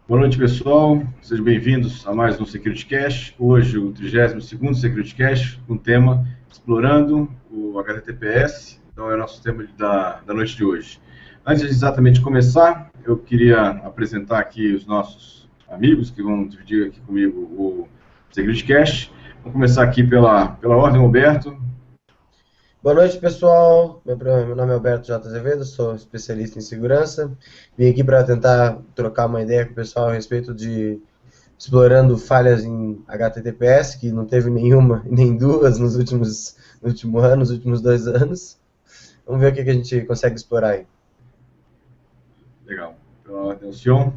Boa noite, pessoal. Sejam bem-vindos a mais um Security Cache. Hoje, o 32º Security Cache, com o tema Explorando o HTTPS. Então, é o nosso tema da noite de hoje. Antes de exatamente começar, eu queria apresentar aqui os nossos amigos que vão dividir aqui comigo o Security Cache. Vamos começar aqui pela ordem, Roberto. Boa noite, pessoal. Meu nome é Alberto J. Azevedo, sou especialista em segurança. Vim aqui para tentar trocar uma ideia com o pessoal a respeito de explorando falhas em HTTPS, que não teve nenhuma nem duas no último ano, nos últimos 2 anos. Vamos ver o que a gente consegue explorar aí. Legal. Pela ordem, o senhor.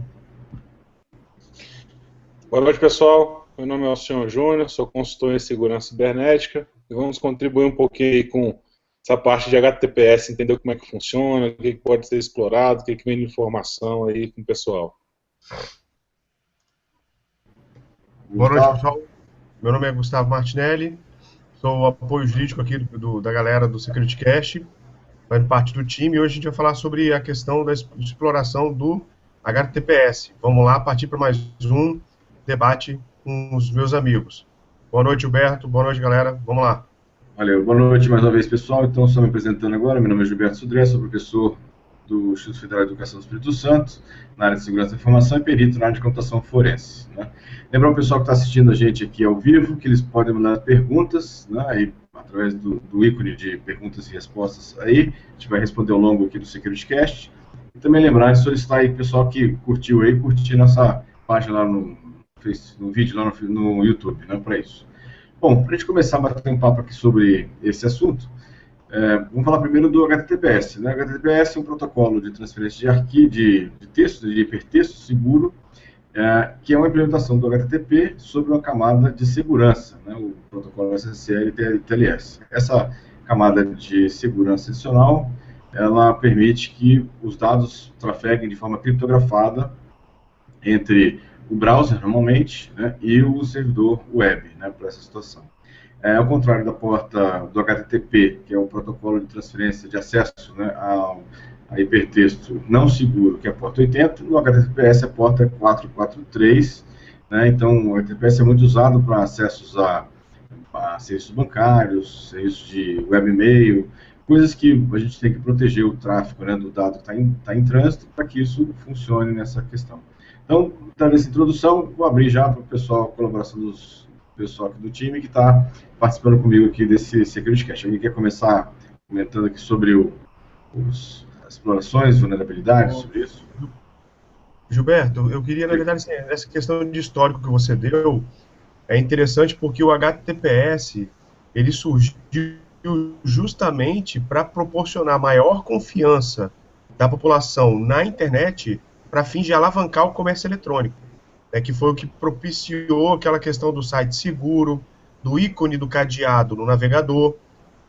Boa noite, pessoal. Meu nome é Alcion Júnior, sou consultor em segurança cibernética e vamos contribuir um pouquinho aí com essa parte de HTTPS, entender como é que funciona, o que pode ser explorado, o que vem de informação aí com o pessoal. Boa noite, pessoal. Meu nome é Gustavo Martinelli, sou o apoio jurídico aqui da galera do Security Cache, fazendo parte do time, e hoje a gente vai falar sobre a questão da exploração do HTTPS. Vamos lá, partir para mais um debate com os meus amigos. Boa noite, Gilberto. Boa noite, galera. Vamos lá. Valeu. Boa noite mais uma vez, pessoal. Então, só me apresentando agora. Meu nome é Gilberto Sudré, sou professor do Instituto Federal de Educação do Espírito Santo, na área de segurança da informação e perito na área de computação forense. Né? Lembrar o pessoal que está assistindo a gente aqui ao vivo que eles podem mandar perguntas, né, aí, através do ícone de perguntas e respostas aí. A gente vai responder ao longo aqui do Security Cast. E também lembrar de solicitar aí o pessoal que curtiu aí, curtir nossa página lá no vídeo lá no YouTube, né, para isso. Bom, para a gente começar a bater um papo aqui sobre esse assunto, vamos falar primeiro do HTTPS. Né? O HTTPS é um protocolo de transferência de texto, de hipertexto seguro, que é uma implementação do HTTP sobre uma camada de segurança, né? O protocolo SSL e TLS. Essa camada de segurança adicional, ela permite que os dados trafeguem de forma criptografada entre o browser, normalmente, né, e o servidor web, né, para essa situação. Ao contrário da porta do HTTP, que é o protocolo de transferência de acesso, né, a hipertexto não seguro, que é a porta 80, no HTTPS a porta é 443, né, então o HTTPS é muito usado para acessos a serviços bancários, serviços de webmail, coisas que a gente tem que proteger o tráfego, né, do dado que está em trânsito para que isso funcione nessa questão. Então, dando essa introdução, vou abrir já para o pessoal, a colaboração do pessoal aqui do time que está participando comigo aqui desse Security Cache. Alguém quer começar comentando aqui sobre as explorações, vulnerabilidades, sobre isso? Gilberto, eu queria, na verdade, assim, essa questão de histórico que você deu é interessante porque o HTTPS, ele surgiu justamente para proporcionar maior confiança da população na internet para fins de alavancar o comércio eletrônico, né, que foi o que propiciou aquela questão do site seguro, do ícone do cadeado no navegador,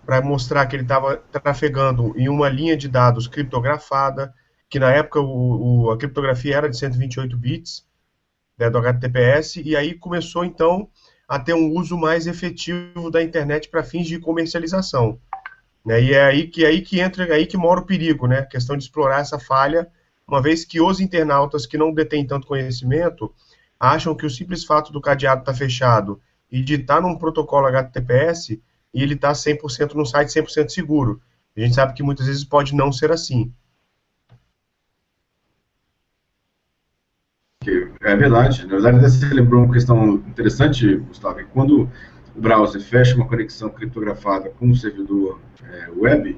para mostrar que ele estava trafegando em uma linha de dados criptografada, que na época a criptografia era de 128 bits, né, do HTTPS, e aí começou então a ter um uso mais efetivo da internet para fins de comercialização. Né, e é aí que mora o perigo, né, a questão de explorar essa falha, uma vez que os internautas que não detêm tanto conhecimento acham que o simples fato do cadeado estar fechado e de estar num protocolo HTTPS e ele está 100% no site 100% seguro. A gente sabe que muitas vezes pode não ser assim. É verdade. Na verdade, você lembrou uma questão interessante, Gustavo, que quando o browser fecha uma conexão criptografada com o servidor web,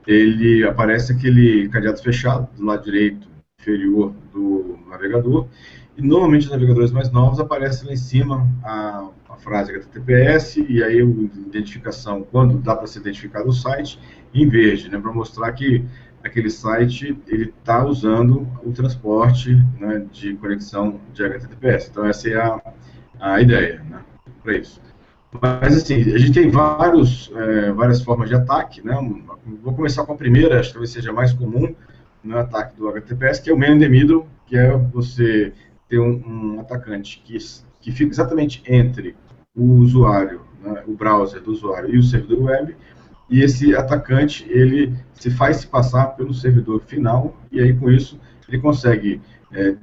ele aparece aquele cadeado fechado do lado direito inferior do navegador, e normalmente os navegadores mais novos aparece lá em cima a frase HTTPS, e aí a identificação, quando dá para ser identificado o site, em verde, né, para mostrar que aquele site ele está usando o transporte, né, de conexão de HTTPS. Então essa é a ideia, né, para isso. Mas assim, a gente tem várias formas de ataque, né? Vou começar com a primeira, acho que talvez seja mais comum no ataque do HTTPS, que é o man in the middle, que é você ter um atacante que fica exatamente entre o usuário, né, o browser do usuário e o servidor web, e esse atacante, ele se faz passar pelo servidor final, e aí com isso ele consegue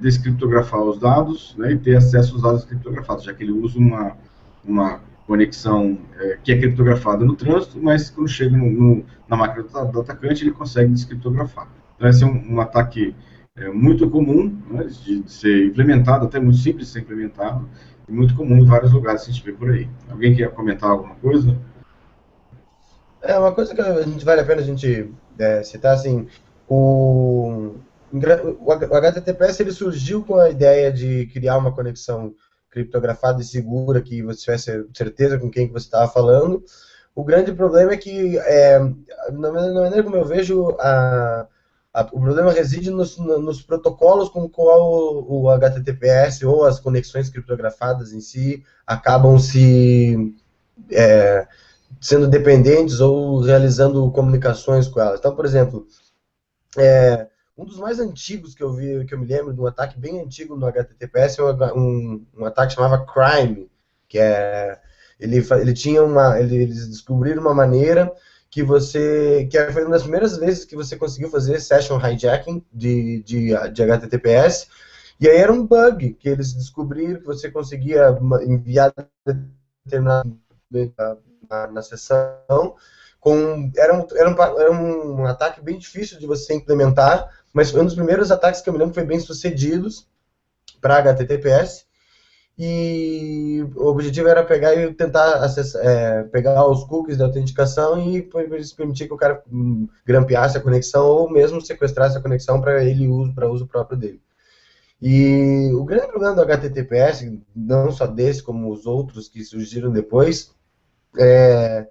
descriptografar os dados, né, e ter acesso aos dados criptografados, já que ele usa uma conexão que é criptografada no trânsito, mas quando chega na máquina do atacante, ele consegue descriptografar. Então, esse é um ataque muito comum, né, de ser implementado, até muito simples de ser implementado, e muito comum em vários lugares que a gente vê por aí. Alguém quer comentar alguma coisa? Uma coisa que vale a pena a gente citar, assim, o HTTPS ele surgiu com a ideia de criar uma conexão criptografada e segura, que você tivesse certeza com quem que você estava falando. O grande problema é que, na maneira como eu vejo, o problema reside nos protocolos com o qual o HTTPS ou as conexões criptografadas em si acabam sendo dependentes ou realizando comunicações com elas. Então, por exemplo, um dos mais antigos que eu me lembro de um ataque bem antigo no HTTPS é um ataque que chamava Crime, que eles descobriram uma maneira que foi uma das primeiras vezes que você conseguiu fazer session hijacking de HTTPS, e aí era um bug que eles descobriram que você conseguia enviar determinado na sessão. Era um ataque bem difícil de você implementar, mas foi um dos primeiros ataques que eu me lembro que foi bem sucedidos para HTTPS. E o objetivo era pegar e tentar pegar os cookies da autenticação e permitir que o cara grampeasse a conexão ou mesmo sequestrasse a conexão para uso próprio dele. E o grande problema do HTTPS, não só desse, como os outros que surgiram depois, é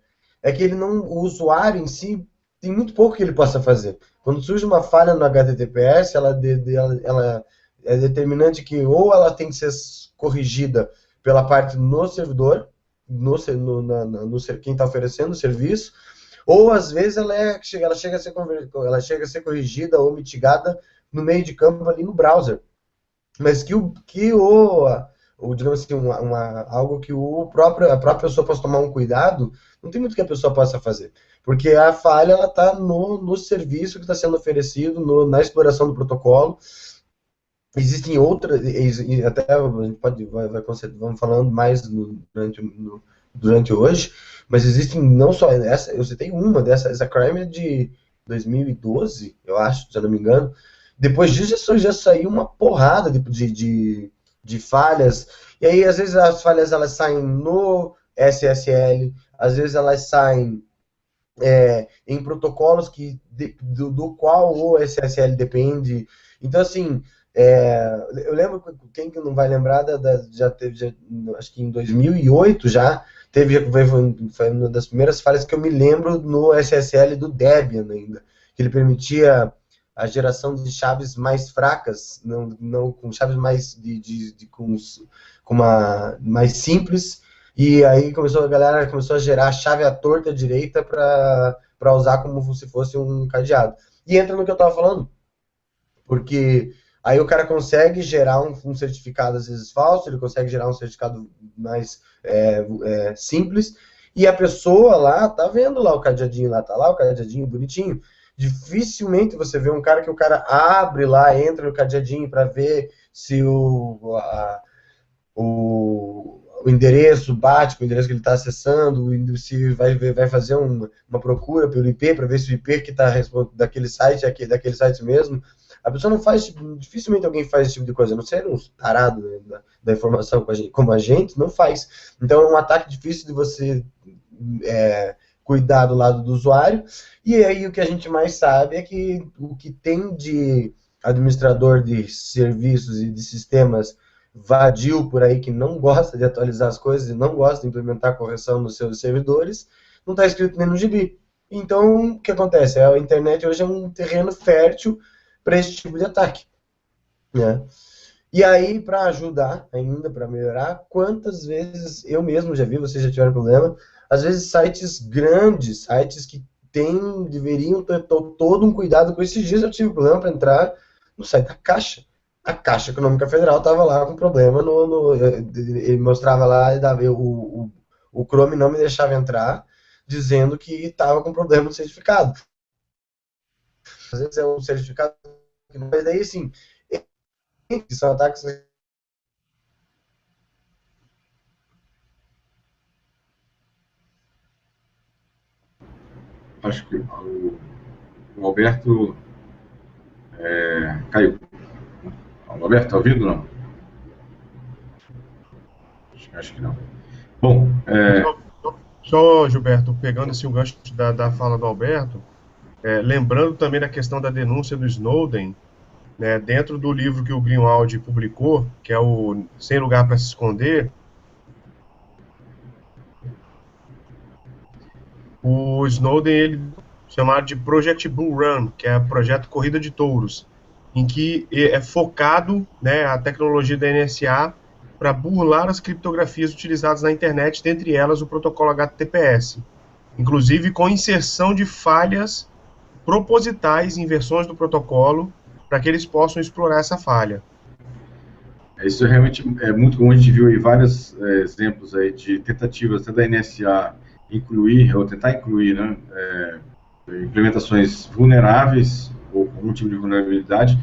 que o usuário em si tem muito pouco que ele possa fazer. Quando surge uma falha no HTTPS, ela é determinante que ou ela tem que ser corrigida pela parte no servidor, quem está oferecendo o serviço, ou às vezes ela chega a ser corrigida ou mitigada no meio de campo ali no browser. Mas digamos assim, algo que a própria pessoa possa tomar um cuidado, não tem muito que a pessoa possa fazer. Porque a falha está no serviço que está sendo oferecido, na exploração do protocolo. Existem outras, e até a gente vamos falando mais durante hoje, mas existem não só essa, eu citei uma dessas, essa Crime é de 2012, eu acho, se eu não me engano. Depois disso já saiu uma porrada de falhas, e aí às vezes as falhas elas saem no SSL, às vezes elas saem em protocolos do qual o SSL depende. Então, assim, eu lembro, quem que não vai lembrar, acho que em 2008 foi uma das primeiras falhas que eu me lembro no SSL do Debian ainda, que ele permitia a geração de chaves mais fracas, não com chaves mais mais simples, e aí a galera começou a gerar a chave à torta direita para usar como se fosse um cadeado. E entra no que eu estava falando, porque aí o cara consegue gerar um certificado às vezes falso, ele consegue gerar um certificado mais simples, e a pessoa lá tá vendo lá o cadeadinho, tá lá o cadeadinho bonitinho. Dificilmente você vê um cara que o cara abre lá, entra no cadeadinho para ver se o endereço bate com o endereço que ele está acessando, se vai fazer uma procura pelo IP para ver se o IP que está daquele site é daquele site mesmo. A pessoa não faz, dificilmente alguém faz esse tipo de coisa, a não ser um tarado, né, da informação como a gente, não faz. Então é um ataque difícil de você cuidar do lado do usuário, e aí o que a gente mais sabe é que o que tem de administrador de serviços e de sistemas vadio por aí, que não gosta de atualizar as coisas e não gosta de implementar correção nos seus servidores, não está escrito nem no gibi. Então, o que acontece? A internet hoje é um terreno fértil para esse tipo de ataque, né? E aí, para ajudar ainda, para melhorar, quantas vezes eu mesmo já vi, vocês já tiveram problema, às vezes sites grandes, sites que deveriam ter todo um cuidado com esses dias. Eu tive problema para entrar no site da Caixa. A Caixa Econômica Federal estava lá com problema, ele mostrava lá, o Chrome não me deixava entrar, dizendo que estava com problema no certificado. Às vezes é um certificado que não é daí, assim, que são ataques... Acho que o Alberto caiu. O Alberto, está ouvindo ou não? Acho que não. Bom, Só, Gilberto, pegando assim, o gancho da fala do Alberto, lembrando também da questão da denúncia do Snowden, né, dentro do livro que o Greenwald publicou, que é o Sem Lugar para Se Esconder, o Snowden, ele chamado de Project Bull Run, que é o projeto Corrida de Touros, em que é focado, né, a tecnologia da NSA para burlar as criptografias utilizadas na internet, dentre elas o protocolo HTTPS, inclusive com inserção de falhas propositais em versões do protocolo para que eles possam explorar essa falha. Isso realmente é muito comum. A gente viu aí vários exemplos aí de tentativas até da NSA incluir, ou tentar incluir, né, implementações vulneráveis ou com algum tipo de vulnerabilidade,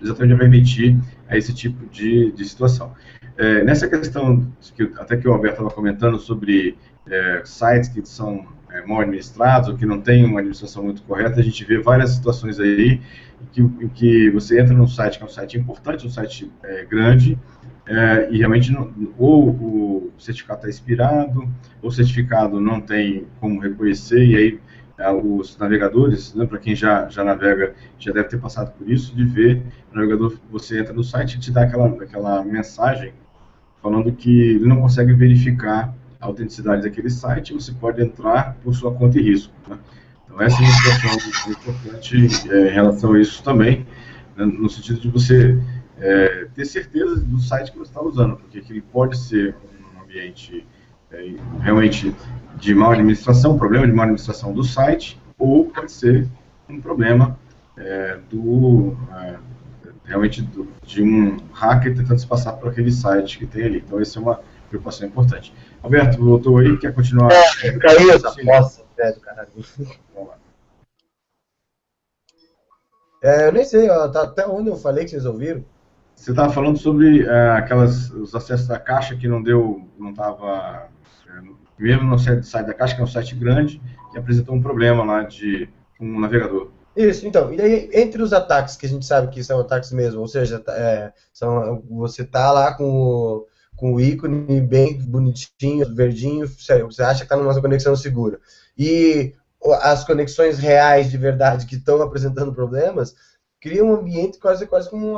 exatamente para permitir esse tipo de situação. Nessa questão, até que o Alberto estava comentando sobre sites que são mal administrados ou que não têm uma administração muito correta, a gente vê várias situações aí em que você entra num site que é um site importante, um site grande, e realmente ou o certificado está expirado, ou o certificado não tem como reconhecer, e aí os navegadores, né, para quem já navega, já deve ter passado por isso, de ver o navegador, você entra no site e te dá aquela mensagem falando que ele não consegue verificar a autenticidade daquele site, e você pode entrar por sua conta e risco. Né? Então essa é uma situação importante em relação a isso também, né, no sentido de você ter certeza do site que você está usando, porque ele pode ser um ambiente realmente de má administração, um problema de má administração do site, ou pode ser um problema realmente de um hacker tentando se passar por aquele site que tem ali. Então, essa é uma preocupação importante. Alberto, voltou aí, quer continuar? Caiu essa bosta, do caralho. Vamos lá. Eu nem sei, até onde eu falei que vocês ouviram. Você estava falando sobre os acessos da caixa que não estava... mesmo no site da caixa, que é um site grande, que apresentou um problema lá de um navegador. Isso, então, e aí, entre os ataques que a gente sabe que são ataques mesmo, ou seja, você tá lá com o ícone bem bonitinho, verdinho, sério, você acha que está numa conexão segura. E as conexões reais de verdade que estão apresentando problemas, cria um ambiente quase como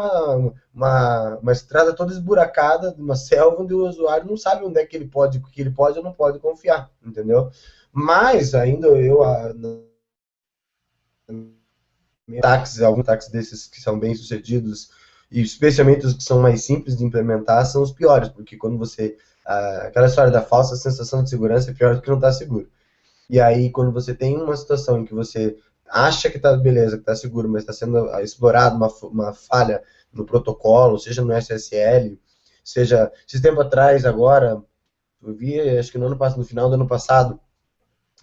uma estrada toda esburacada, uma selva onde o usuário não sabe onde é que ele pode ou não pode confiar, entendeu? Mas ainda alguns ataques desses que são bem sucedidos, e especialmente os que são mais simples de implementar, são os piores, porque quando aquela história da falsa sensação de segurança é pior do que não está seguro. E aí, quando você tem uma situação em que você acha que está beleza, que está seguro, mas está sendo explorado uma falha no protocolo, seja no SSL, seja... Esse tempo atrás, agora, eu vi, acho que no final do ano passado,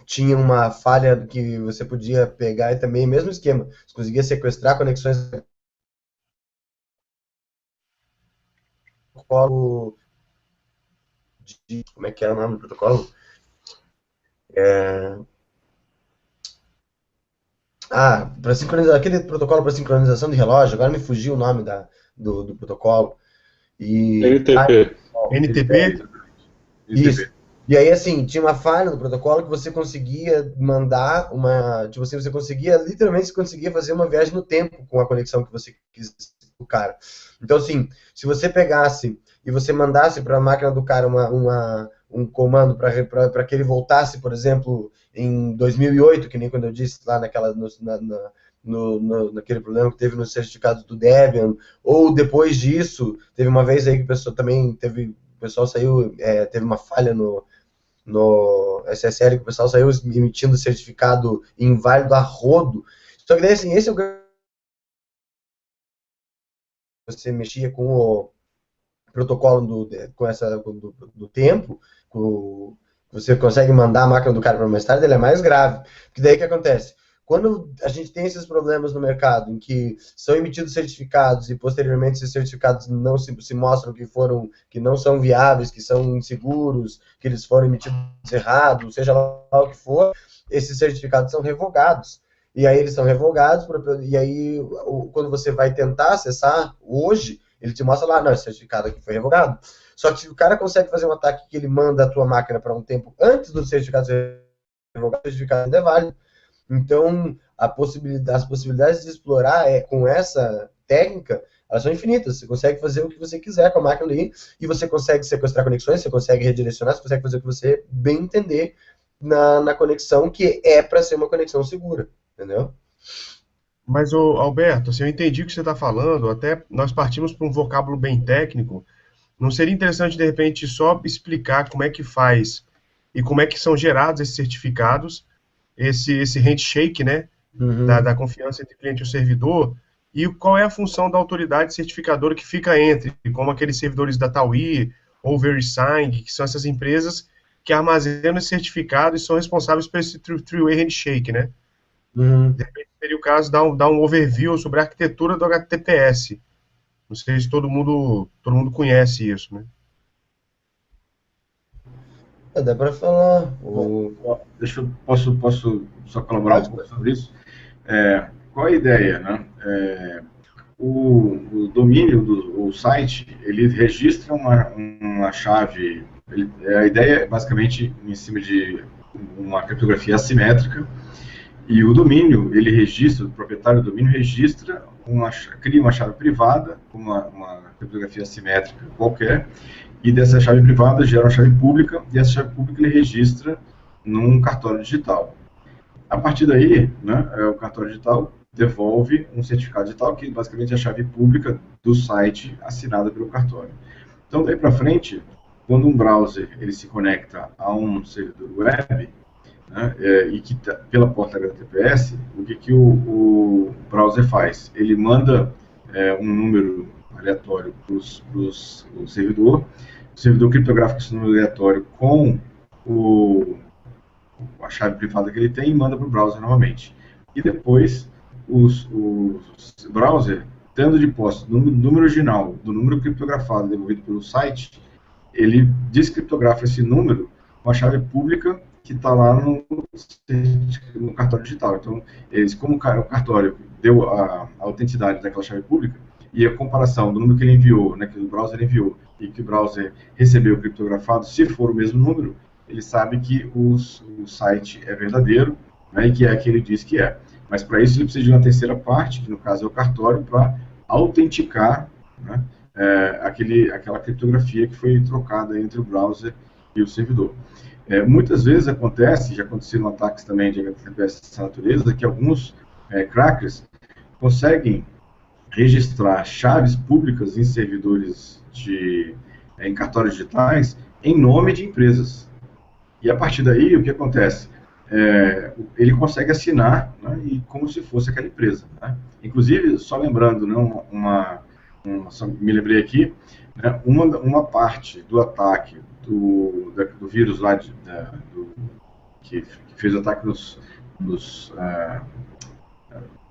tinha uma falha que você podia pegar e também, mesmo esquema, você conseguia sequestrar conexões protocolo como é que era o nome do protocolo? Para sincronizar, aquele protocolo para sincronização de relógio, agora me fugiu o nome do protocolo. NTP. NTP? Isso. E aí, assim, tinha uma falha no protocolo que você conseguia mandar tipo assim, você conseguia fazer uma viagem no tempo com a conexão que você quis o cara. Então, assim, se você pegasse e você mandasse para a máquina do cara um comando para que ele voltasse, por exemplo, em 2008, que nem quando eu disse lá naquele problema que teve no certificado do Debian, ou depois disso, teve uma vez aí que o pessoal saiu, teve uma falha no SSL, que o pessoal saiu emitindo certificado inválido a rodo. Só que daí, assim, esse é o grande... Você mexia com o protocolo do tempo, você consegue mandar a máquina do cara para mais tarde, ele é mais grave. Porque daí o que acontece? quando a gente tem esses problemas no mercado, em que são emitidos certificados e posteriormente esses certificados não se mostram que não são viáveis, que são inseguros, que eles foram emitidos errados, seja lá o que for, esses certificados são revogados. E aí eles são revogados, e aí quando você vai tentar acessar hoje, ele te mostra lá, não, esse certificado aqui foi revogado. Só que se o cara consegue fazer um ataque que ele manda a tua máquina para um tempo antes do certificado ser revogado, o certificado ainda é válido. Então, as possibilidades de explorar com essa técnica, elas são infinitas. Você consegue fazer o que você quiser com a máquina ali, e você consegue sequestrar conexões, você consegue redirecionar, você consegue fazer o que você bem entender na conexão, que é para ser uma conexão segura, entendeu? Mas, Alberto, assim, eu entendi o que você está falando, até nós partimos para um vocábulo bem técnico. Não seria interessante, de repente, só explicar como é que faz e como é que são gerados esses certificados, esse handshake, né, da confiança entre cliente e o servidor, e qual é a função da autoridade certificadora que fica entre, como aqueles servidores da TAUI ou VeriSign, que são essas empresas que armazenam esse certificado e são responsáveis por esse three-way handshake, né? De repente seria o caso dar um overview sobre a arquitetura do HTTPS. Não sei se todo mundo conhece isso, né? Dá para falar. Posso só colaborar um pouco sobre isso? Qual a ideia, né? O domínio o site, ele registra uma chave. A ideia é basicamente em cima de uma criptografia assimétrica. E o domínio, o proprietário do domínio cria uma chave privada, com uma criptografia assimétrica qualquer, e dessa chave privada gera uma chave pública, e essa chave pública ele registra num cartório digital. A partir daí, né, o cartório digital devolve um certificado digital, que basicamente é a chave pública do site assinada pelo cartório. Então, daí para frente, quando um browser ele se conecta a um servidor web, né, e que pela porta HTTPS, o que o browser faz? Ele manda um número aleatório para o servidor criptografa esse número aleatório com a chave privada que ele tem e manda para o browser novamente. E depois, o browser, tendo de posse do número original, do número criptografado devolvido pelo site, ele descriptografa esse número com a chave pública que está lá no cartório digital. Então, como o cartório deu a autenticidade daquela chave pública, e a comparação do número que ele enviou, né, que o browser enviou, e que o browser recebeu criptografado, se for o mesmo número, ele sabe que o site é verdadeiro, né, e que é aquele que ele diz que é. Mas para isso ele precisa de uma terceira parte, que no caso é o cartório, para autenticar, né, aquela criptografia que foi trocada entre o browser e o servidor. Muitas vezes acontece, já aconteceram ataques também de HTTPS dessa natureza, que alguns crackers conseguem registrar chaves públicas em servidores em cartórios digitais em nome de empresas. E a partir daí, o que acontece? Ele consegue assinar, né, e como se fosse aquela empresa. Né? Inclusive, só lembrando, né, só me lembrei aqui, né, uma parte do ataque do vírus lá que fez o ataque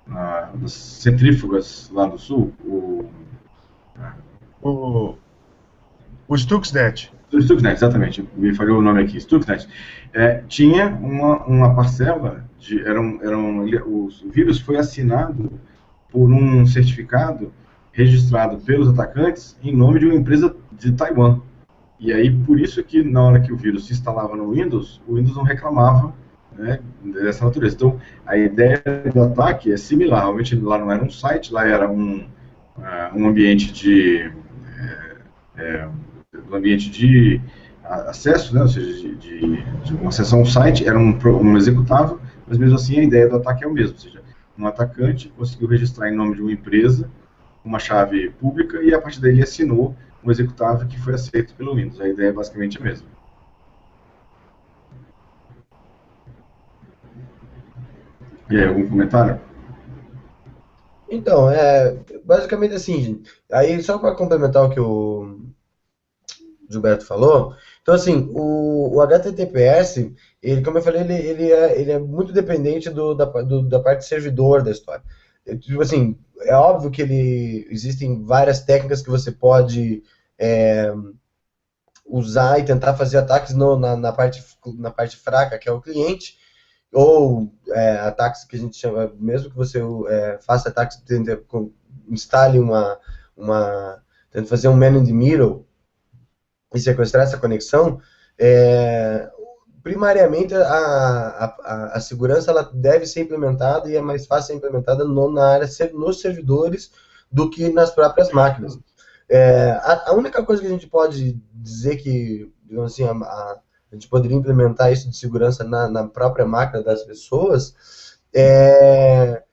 nas centrífugas lá do sul, o Stuxnet. O Stuxnet, exatamente, me falhou o nome aqui, Stuxnet. Tinha uma parcela, o vírus foi assinado por um certificado registrado pelos atacantes em nome de uma empresa de Taiwan. E aí, por isso que na hora que o vírus se instalava no Windows, o Windows não reclamava, né, dessa natureza. Então, a ideia do ataque é similar. Realmente, lá não era um site, lá era um ambiente de acesso, né, ou seja, de uma acessão a um site, era um executável, mas mesmo assim a ideia do ataque é o mesmo. Ou seja, um atacante conseguiu registrar em nome de uma empresa uma chave pública e a partir daí ele assinou um executável que foi aceito pelo Windows. A ideia é basicamente a mesma. E aí, algum comentário? Então, basicamente assim, aí só para complementar o que o Gilberto falou, então assim, o HTTPS, ele, como eu falei, ele é muito dependente da parte servidor da história. Tipo assim, é óbvio que existem várias técnicas que você pode usar e tentar fazer ataques na parte fraca, que é o cliente, ou ataques que a gente chama, mesmo que você faça ataques, instale tenta fazer um man in the middle e sequestrar essa conexão, primariamente a segurança ela deve ser implementada e é mais fácil ser implementada na área nos servidores do que nas próprias máquinas. A única coisa que a gente pode dizer que, digamos assim, a gente poderia implementar isso de segurança na própria máquina das pessoas é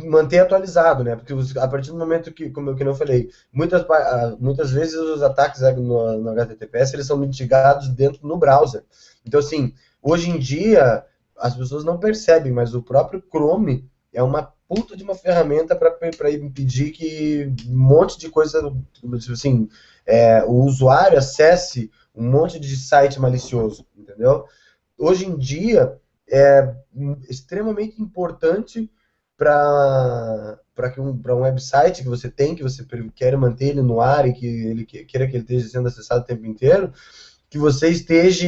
manter atualizado, né? Porque a partir do momento que, como eu falei, muitas vezes os ataques no HTTPS eles são mitigados dentro no browser. Então, assim, hoje em dia as pessoas não percebem, mas o próprio Chrome é uma puta de uma ferramenta para impedir que um monte de coisa, assim, o usuário acesse um monte de site malicioso, entendeu? Hoje em dia é extremamente importante para um website que você tem, que você quer manter ele no ar e que ele queira que ele esteja sendo acessado o tempo inteiro, que você esteja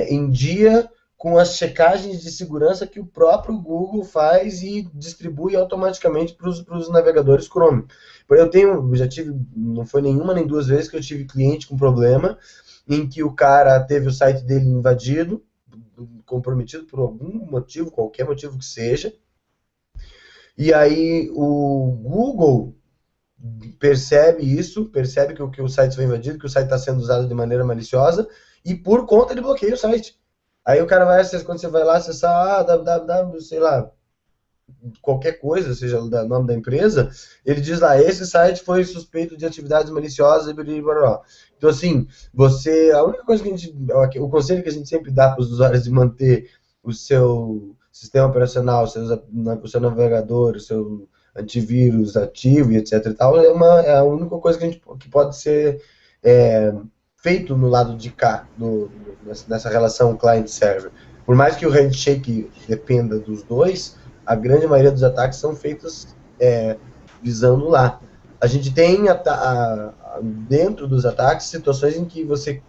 em dia com as checagens de segurança que o próprio Google faz e distribui automaticamente para os navegadores Chrome. Já tive, não foi nenhuma nem duas vezes que eu tive cliente com problema em que o cara teve o site dele invadido, comprometido por algum motivo, qualquer motivo que seja, e aí o Google percebe isso, percebe que o site foi invadido, que o site está sendo usado de maneira maliciosa, e por conta ele bloqueia o site. Aí o cara vai acessar, quando você vai lá acessar www, sei lá, qualquer coisa, seja o nome da empresa, ele diz lá, esse site foi suspeito de atividades maliciosas e blá, blá, blá. Então, assim, a única coisa o conselho que a gente sempre dá para os usuários de manter o seu sistema operacional, o seu navegador, o seu antivírus ativo e etc e tal, é a única coisa que pode ser feito no lado de cá, nessa relação client-server. Por mais que o handshake dependa dos dois, a grande maioria dos ataques são feitos visando lá. A gente tem, dentro dos ataques, situações em que você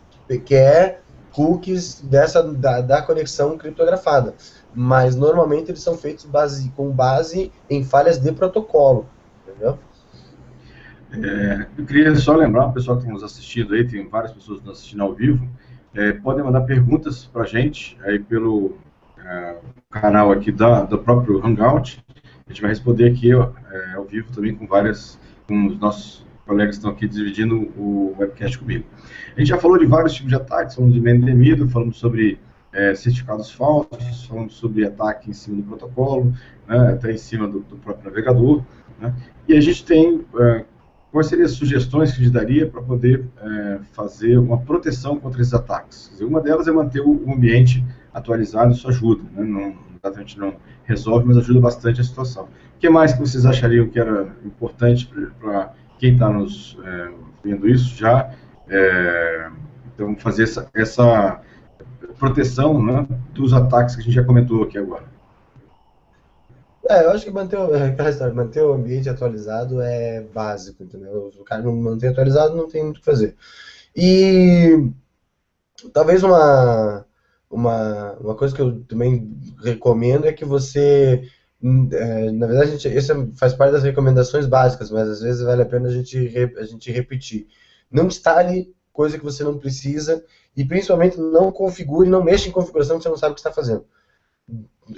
quer cookies da conexão criptografada, mas normalmente eles são feitos com base em falhas de protocolo, entendeu? Eu queria só lembrar, o pessoal que está nos assistindo aí, tem várias pessoas nos assistindo ao vivo, podem mandar perguntas para a gente aí pelo canal aqui do próprio Hangout. A gente vai responder aqui ao vivo também com os nossos colegas que estão aqui dividindo o webcast comigo. A gente já falou de vários tipos de ataques, falamos de man-in-the-middle, falamos sobre certificados falsos, falamos sobre ataque em cima do protocolo, né, até em cima do próprio navegador, né, e a gente tem quais seriam as sugestões que a gente daria para poder fazer uma proteção contra esses ataques. Quer dizer, uma delas é manter o ambiente atualizado, isso ajuda, né? Exatamente não resolve, mas ajuda bastante a situação. O que mais que vocês achariam que era importante para quem está nos vendo isso já? Então, fazer essa proteção, né, dos ataques que a gente já comentou aqui agora. Eu acho que manter o ambiente atualizado é básico, entendeu? O cara não mantém atualizado, não tem muito o que fazer. E talvez uma coisa que eu também recomendo é que você, na verdade, isso faz parte das recomendações básicas, mas às vezes vale a pena a gente repetir. Não instale coisa que você não precisa e principalmente não configure, não mexa em configuração que você não sabe o que está fazendo.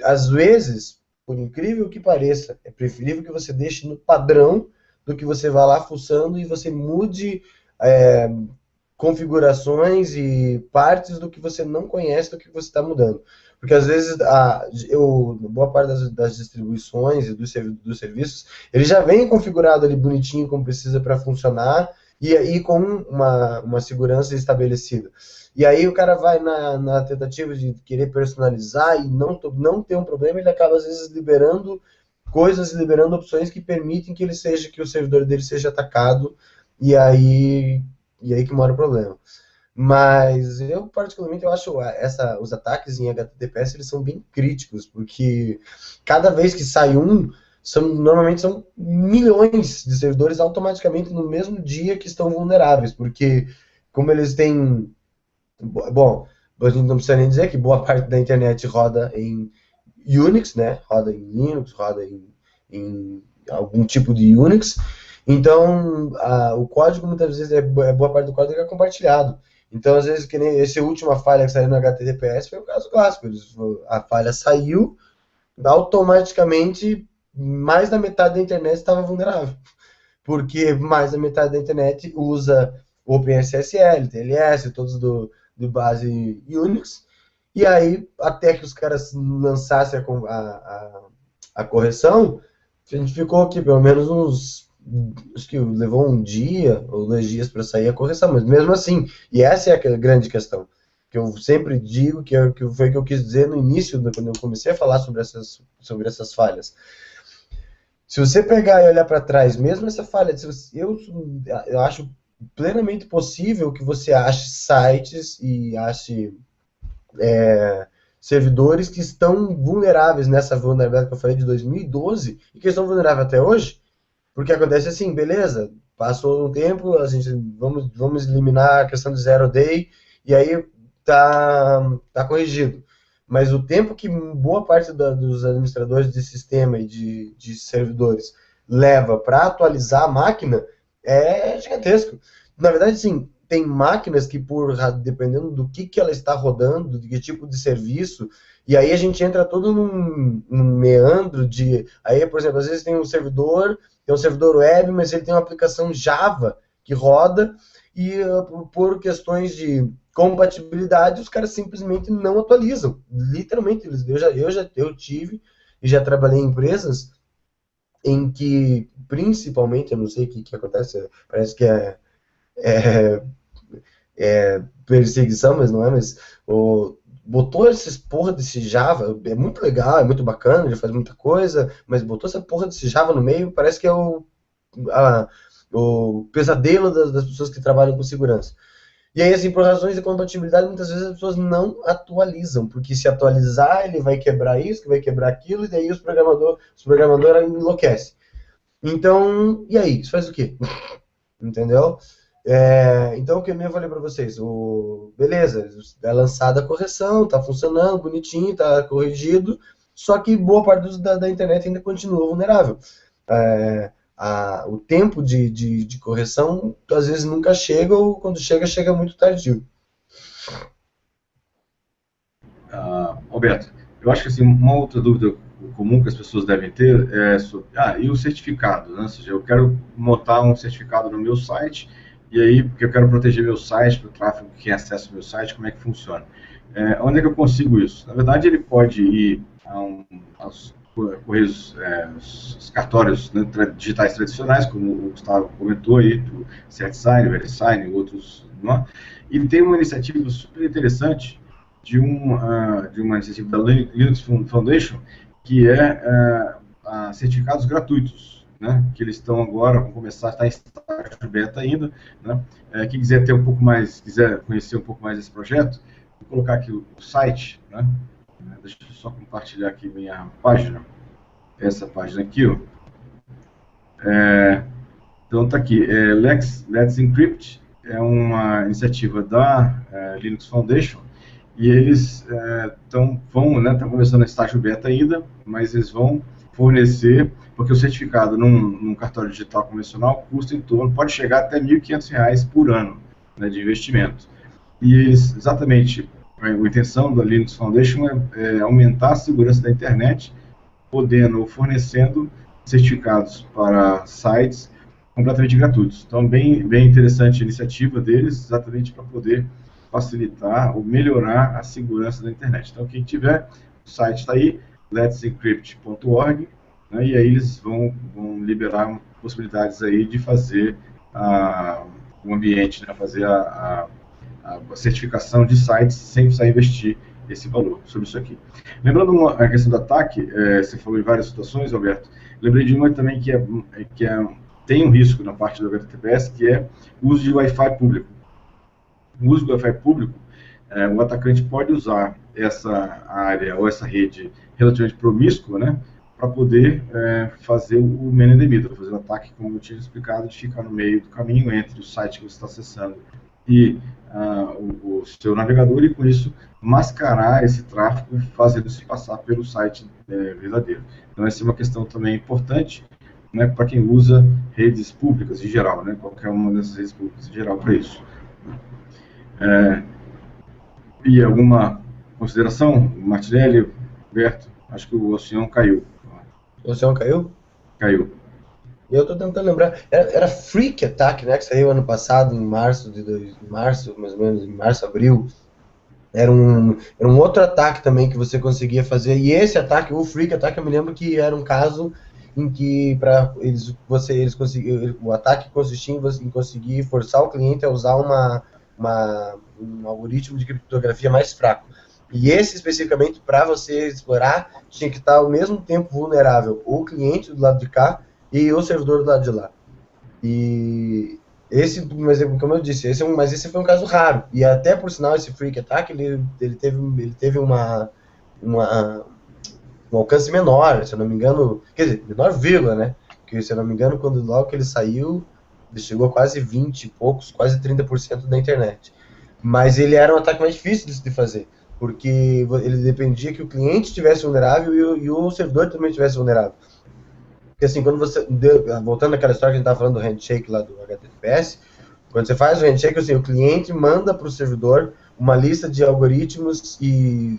Às vezes, por incrível que pareça, é preferível que você deixe no padrão do que você vá lá fuçando e você mude configurações e partes do que você não conhece do que você está mudando. Porque às vezes, boa parte das distribuições e dos serviços, ele já vem configurado ali bonitinho como precisa para funcionar e aí com uma segurança estabelecida. E aí o cara vai na tentativa de querer personalizar e não ter um problema, ele acaba às vezes liberando coisas, liberando opções que permitem que o servidor dele seja atacado e aí que mora o problema. Mas eu, particularmente, eu acho os ataques em HTTPS, eles são bem críticos, porque cada vez que sai um, normalmente são milhões de servidores automaticamente no mesmo dia que estão vulneráveis, porque como eles têm... Bom, a gente não precisa nem dizer que boa parte da internet roda em Unix, né? Roda em Linux, roda em algum tipo de Unix. Então, o código, muitas vezes, boa parte do código é compartilhado. Então, às vezes, que nem essa última falha que saiu no HTTPS foi o caso clássico. A falha saiu, automaticamente, mais da metade da internet estava vulnerável. Porque mais da metade da internet usa OpenSSL, TLS, todos de base Unix. E aí, até que os caras lançassem a correção, a gente ficou aqui pelo menos acho que levou um dia ou 2 dias para sair a correção, mas mesmo assim, e essa é a grande questão, que eu sempre digo, que foi o que eu quis dizer no início, quando eu comecei a falar sobre essas falhas. Se você pegar e olhar para trás, mesmo essa falha, eu acho plenamente possível que você ache sites e ache servidores que estão vulneráveis nessa vulnerabilidade que eu falei de 2012 e que estão vulneráveis até hoje. Porque acontece assim, beleza, passou um tempo, a gente vamos eliminar a questão de zero day e aí tá corrigido. Mas o tempo que boa parte dos administradores de sistema e de servidores leva para atualizar a máquina é gigantesco. Na verdade, sim, tem máquinas que, dependendo do que ela está rodando, de que tipo de serviço, e aí a gente entra todo num meandro de... Aí, por exemplo, às vezes tem um servidor web, mas ele tem uma aplicação Java que roda, e por questões de compatibilidade, os caras simplesmente não atualizam. Literalmente, eu tive e já trabalhei em empresas em que, principalmente, eu não sei o que acontece, parece que é perseguição, mas não é, mas botou essas porra desse Java, é muito legal, é muito bacana, já faz muita coisa, mas botou essa porra desse Java no meio, parece que é o pesadelo das pessoas que trabalham com segurança. E aí, assim, por razões de compatibilidade, muitas vezes as pessoas não atualizam, porque se atualizar, ele vai quebrar isso, que vai quebrar aquilo, e daí os programadores enlouquecem. Então, e aí? Isso faz o quê? Entendeu? Então, o que eu falei para vocês, beleza, é lançada a correção, tá funcionando, bonitinho, tá corrigido, só que boa parte da internet ainda continua vulnerável. O tempo de correção, às vezes, nunca chega, ou quando chega muito tardio. Alberto, eu acho que assim, uma outra dúvida comum que as pessoas devem ter é sobre, e o certificado, né? Ou seja, eu quero montar um certificado no meu site, e aí, porque eu quero proteger meu site, para o tráfego que acessa o meu site, como é que funciona? Onde é que eu consigo isso? Na verdade, ele pode ir aos correios, os cartórios, né, digitais tradicionais, como o Gustavo comentou aí, do CertSign, VeriSign e outros, né? E tem uma iniciativa super interessante de uma iniciativa da Linux Foundation, que é certificados gratuitos, né, que eles estão agora, vão começar a estar em estágio beta ainda, né? Quem quiser ter um pouco mais, quiser conhecer um pouco mais desse projeto, vou colocar aqui o site, né? Deixa eu só compartilhar aqui minha página, essa página aqui, ó. Então tá aqui, Let's Encrypt, é uma iniciativa da Linux Foundation, e eles estão começando a estágio beta ainda, mas eles vão fornecer, porque o certificado num cartório digital convencional custa pode chegar até R$ 1.500 por ano, né, de investimento. E eles, exatamente, a intenção da Linux Foundation é aumentar a segurança da internet, fornecendo certificados para sites completamente gratuitos. Então, bem interessante a iniciativa deles, exatamente para poder facilitar ou melhorar a segurança da internet. Então, quem tiver, o site está aí, let'sencrypt.org, né, e aí eles vão liberar possibilidades aí de fazer o ambiente, né, fazer a certificação de sites sem precisar investir esse valor sobre isso aqui. Lembrando a questão do ataque, você falou em várias situações, Alberto, lembrei de uma também que tem um risco na parte do HTTPS, que é o uso de Wi-Fi público. no uso do Wi-Fi público, o atacante pode usar essa área ou essa rede relativamente promíscua, né, para poder fazer o man in the middle, fazer o ataque, como eu tinha explicado, de ficar no meio do caminho entre o site que você está acessando e o seu navegador, e com isso mascarar esse tráfego, fazendo-se passar pelo site verdadeiro. Então essa é uma questão também importante, né, para quem usa redes públicas em geral, né, qualquer uma dessas redes públicas em geral para isso. E alguma consideração, Martinelli, Roberto? Acho que o Oceano caiu. O Oceano caiu? Caiu. Eu estou tentando lembrar. Era Freak Attack, né? Que saiu ano passado, em março, mais ou menos, em março, abril. Era um outro ataque também que você conseguia fazer. E esse ataque, o Freak Attack, eu me lembro que era um caso em que o ataque consistia em conseguir forçar o cliente a usar um algoritmo de criptografia mais fraco. E esse, especificamente, para você explorar, tinha que estar ao mesmo tempo vulnerável o cliente do lado de cá e o servidor do lado de lá. E esse, como eu disse, mas esse foi um caso raro. E até, por sinal, esse Freak Attack, ele teve um alcance menor, se eu não me engano, quer dizer, menor vírgula, né? Porque, se eu não me engano, logo que ele saiu, ele chegou a quase 20 e poucos, quase 30% da internet. Mas ele era um ataque mais difícil de fazer, porque ele dependia que o cliente estivesse vulnerável e o servidor também estivesse vulnerável. Porque assim, quando você, voltando àquela história que a gente estava falando do handshake lá do HTTPS, quando você faz o handshake, assim, o cliente manda para o servidor uma lista de algoritmos e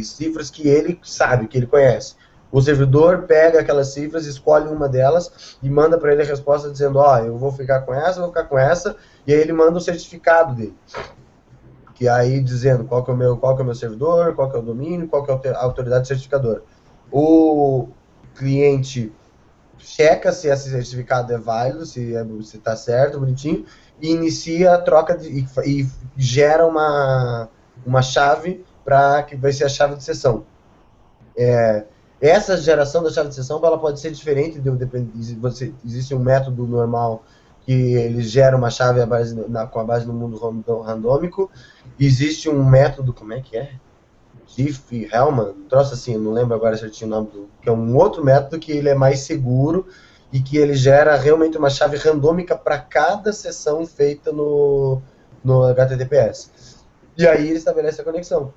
cifras que ele sabe, que ele conhece. O servidor pega aquelas cifras, escolhe uma delas e manda para ele a resposta dizendo, eu vou ficar com essa, vou ficar com essa, e aí ele manda o certificado dele. Que aí dizendo qual que é o meu servidor, qual que é o domínio, qual que é a autoridade certificadora. O cliente checa se esse certificado é válido, se está certo, bonitinho, e inicia a troca e gera uma chave que vai ser a chave de sessão. Essa geração da chave de sessão ela pode ser diferente, existe um método normal que ele gera uma chave com a base no mundo randômico, existe um método, como é que é? Diffie-Hellman, um troço assim, eu não lembro agora certinho o nome que é um outro método que ele é mais seguro e que ele gera realmente uma chave randômica para cada sessão feita no HTTPS. E aí ele estabelece a conexão.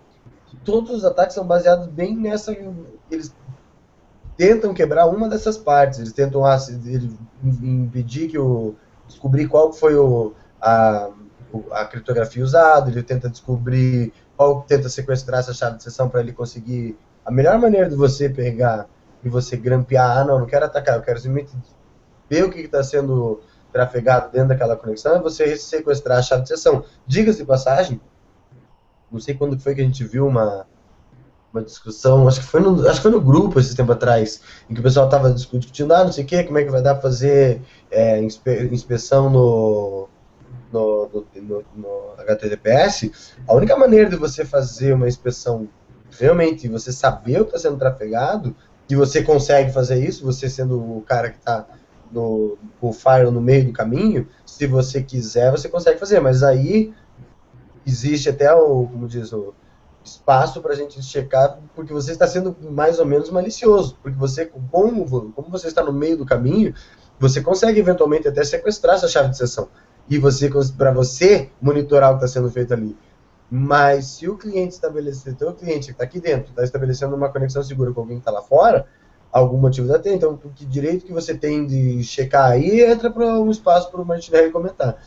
Todos os ataques são baseados bem nessa... Eles tentam quebrar uma dessas partes, eles tentam impedir descobrir qual foi a criptografia usada, ele tenta descobrir tenta sequestrar essa chave de sessão para ele conseguir... A melhor maneira de você pegar e você grampear, não quero atacar, eu quero simplesmente ver o que está sendo trafegado dentro daquela conexão, é você sequestrar a chave de sessão. Diga-se de passagem, não sei quando foi que a gente viu uma discussão, acho que foi no grupo esse tempo atrás, em que o pessoal estava discutindo, não sei o que, como é que vai dar para fazer inspeção no HTTPS. A única maneira de você fazer uma inspeção, realmente você saber o que está sendo trafegado, e você consegue fazer isso, você sendo o cara que está o firewall no meio do caminho, se você quiser, você consegue fazer, mas aí existe até como diz, o espaço para a gente checar, porque você está sendo mais ou menos malicioso, porque você, como você está no meio do caminho, você consegue eventualmente até sequestrar essa chave de sessão, e para você monitorar o que está sendo feito ali. Mas se o cliente estabelecer, o cliente que está aqui dentro, está estabelecendo uma conexão segura com alguém que está lá fora, algum motivo da ter, então que direito que você tem de checar aí, entra para um espaço para o Martinelli comentar.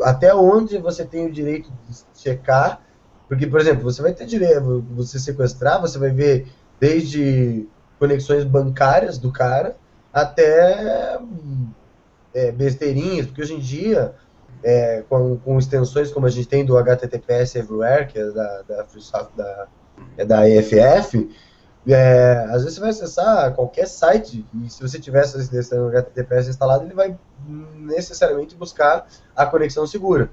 Até onde você tem o direito de checar, porque, por exemplo, você vai ter direito, você sequestrar, você vai ver desde conexões bancárias do cara até besteirinhas, porque hoje em dia, com extensões como a gente tem do HTTPS Everywhere, que é da EFF, às vezes você vai acessar qualquer site, e se você tiver essa extensão HTTPS instalada, ele vai necessariamente buscar a conexão segura.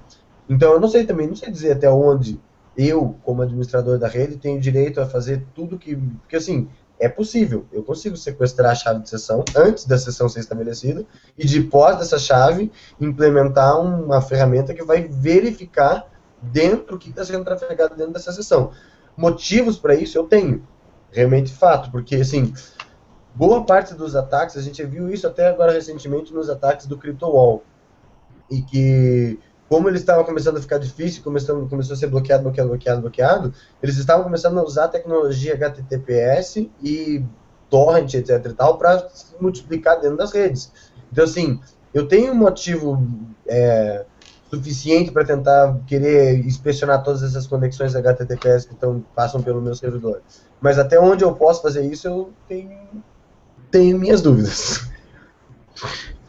Então eu não sei dizer até onde eu, como administrador da rede, tenho direito a fazer tudo porque assim, é possível. Eu consigo sequestrar a chave de sessão antes da sessão ser estabelecida e, depois dessa chave, implementar uma ferramenta que vai verificar dentro o que está sendo trafegado dentro dessa sessão. Motivos para isso eu tenho, realmente fato, porque, assim, boa parte dos ataques, a gente viu isso até agora recentemente nos ataques do CryptoWall, e que, como eles estavam começando a ficar difícil, começou a ser bloqueado, eles estavam começando a usar a tecnologia HTTPS e torrent, etc e tal, para se multiplicar dentro das redes. Então, assim, eu tenho um motivo suficiente para tentar querer inspecionar todas essas conexões HTTPS que passam pelo meu servidor. Mas até onde eu posso fazer isso, eu tenho minhas dúvidas.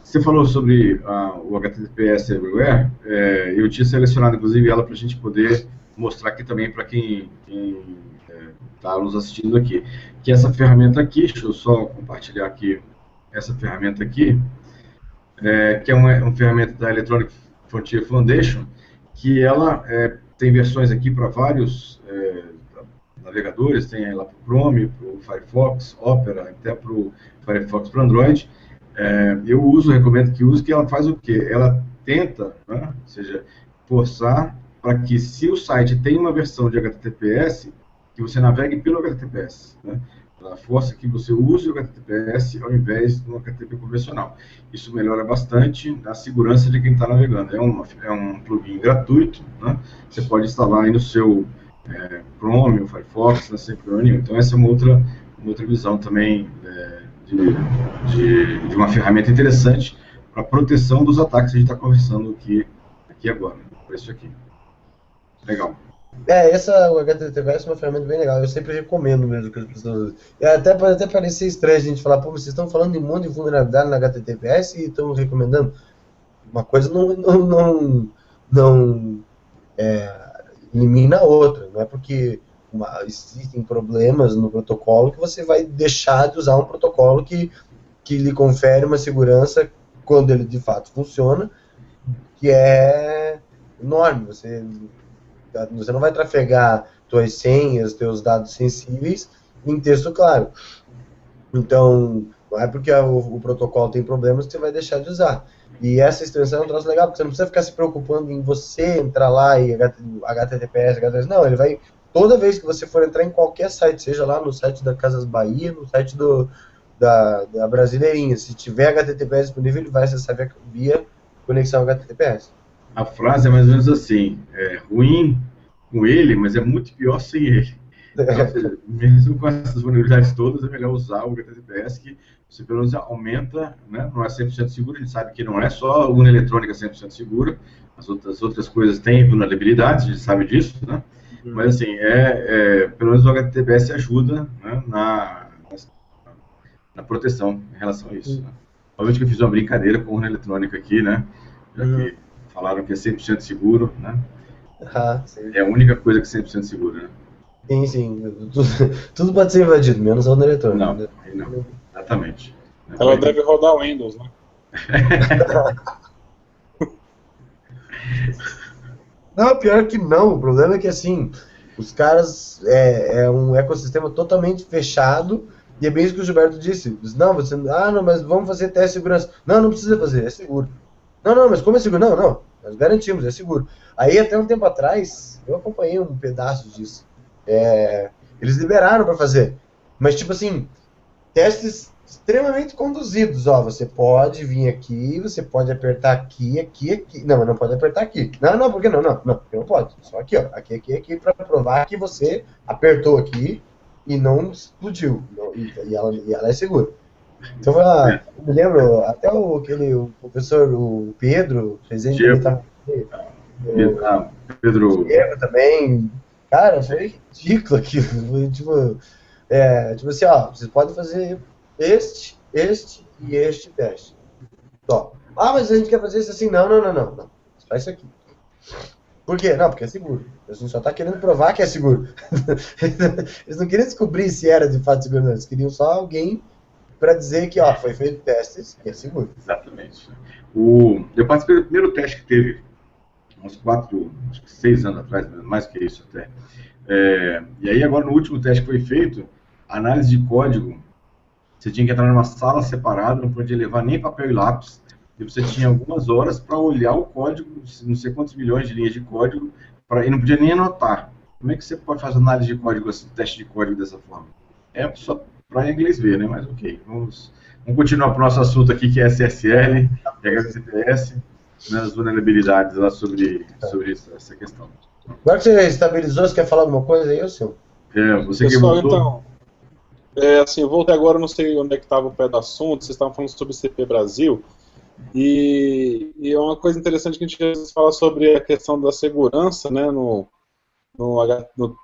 Você falou sobre o HTTPS Everywhere, eu tinha selecionado, inclusive, ela para a gente poder mostrar aqui também para quem está nos assistindo aqui, que essa ferramenta aqui, deixa eu só compartilhar aqui, essa ferramenta aqui, que é uma ferramenta da Electronic Frontier Foundation, que ela tem versões aqui para vários navegadores, tem ela para o Chrome, para o Firefox, Opera, até para o Firefox para Android. Eu recomendo que use, que ela faz o quê? Ela tenta, né, ou seja, forçar para que, se o site tem uma versão de HTTPS, que você navegue pelo HTTPS, né? Ela força que você use o HTTPS ao invés do HTTP convencional. Isso melhora bastante a segurança de quem está navegando. É um plugin gratuito, né? Você pode instalar aí no seu Chrome, ou Firefox, sem problema nenhum. Então essa é uma outra visão também de uma ferramenta interessante para proteção dos ataques que a gente está conversando aqui agora, por isso aqui. Legal. O HTTPS é uma ferramenta bem legal, eu sempre recomendo mesmo que as pessoas... Pode até parecer estranho a gente falar, vocês estão falando de um monte de vulnerabilidade no HTTPS e estão recomendando. Uma coisa não elimina a outra, não é porque existem problemas no protocolo que você vai deixar de usar um protocolo que lhe confere uma segurança quando ele de fato funciona, que é enorme. Você não vai trafegar tuas senhas, teus dados sensíveis em texto claro. Então, não é porque o protocolo tem problemas que você vai deixar de usar. E essa extensão é um troço legal, porque você não precisa ficar se preocupando em você entrar lá e HTTPS, não, ele vai, toda vez que você for entrar em qualquer site, seja lá no site da Casas Bahia, no site da Brasileirinha, se tiver HTTPS disponível, ele vai acessar via conexão HTTPS. A frase é mais ou menos assim, ruim com ele, mas é muito pior sem ele. Então, mesmo com essas vulnerabilidades todas, é melhor usar o HTTPS, que você pelo menos aumenta, né? Não é 100% seguro, a gente sabe que não é só a urna eletrônica 100% segura, as outras coisas têm vulnerabilidades, a gente sabe disso, né? Mas assim, pelo menos o HTTPS ajuda, né, na proteção em relação a isso. Né? Obviamente que eu fiz uma brincadeira com a urna eletrônica aqui, né? Já que falaram que é 100% seguro, né? É a única coisa que é 100% segura, né? Sim. Tudo pode ser invadido, menos a urna eletrônica. Não. Exatamente. Ela deve rodar o Windows, né? Não, pior que não. O problema é que, assim, os caras... É um ecossistema totalmente fechado. E é bem isso que o Gilberto disse. Não, mas vamos fazer teste de segurança. Não precisa fazer, é seguro. Não, mas como é seguro? Não, nós garantimos, é seguro. Aí, até um tempo atrás, eu acompanhei um pedaço disso. Eles liberaram para fazer. Mas, tipo assim, testes extremamente conduzidos. Você pode vir aqui, você pode apertar aqui. Não, mas não pode apertar aqui. Não, por que não? Não, porque não pode. Só aqui, ó. Aqui, para provar que você apertou aqui e não explodiu. E ela é segura. Então, eu me lembro, até o professor, o Pedro, presente, ele estava Pedro também. Cara, foi ridículo aquilo. Foi, tipo assim, vocês podem fazer este e este teste. Só. Mas a gente quer fazer isso assim. Não. Faz isso aqui. Por quê? Não, porque é seguro. A gente só está querendo provar que é seguro. Eles não queriam descobrir se era de fato seguro, não. Eles queriam só alguém para dizer que foi feito testes e é seguro. Exatamente. Eu participei do primeiro teste que teve uns 6 anos atrás, mais que isso até. E aí agora no último teste que foi feito, análise de código, você tinha que entrar numa sala separada, não podia levar nem papel e lápis, e você tinha algumas horas para olhar o código, não sei quantos milhões de linhas de código, e não podia nem anotar. Como é que você pode fazer análise de código, teste de código dessa forma? É só para inglês ver, né? Mas ok, vamos continuar para o nosso assunto aqui, que é SSL, HTTPS, né, as vulnerabilidades lá sobre essa questão. Agora que você estabilizou, você quer falar alguma coisa aí, Silvio? Você Pessoal, que voltou. Então, assim, eu voltei agora, não sei onde é que estava o pé do assunto, vocês estavam falando sobre CP Brasil, e é uma coisa interessante que a gente às vezes fala sobre a questão da segurança, né, no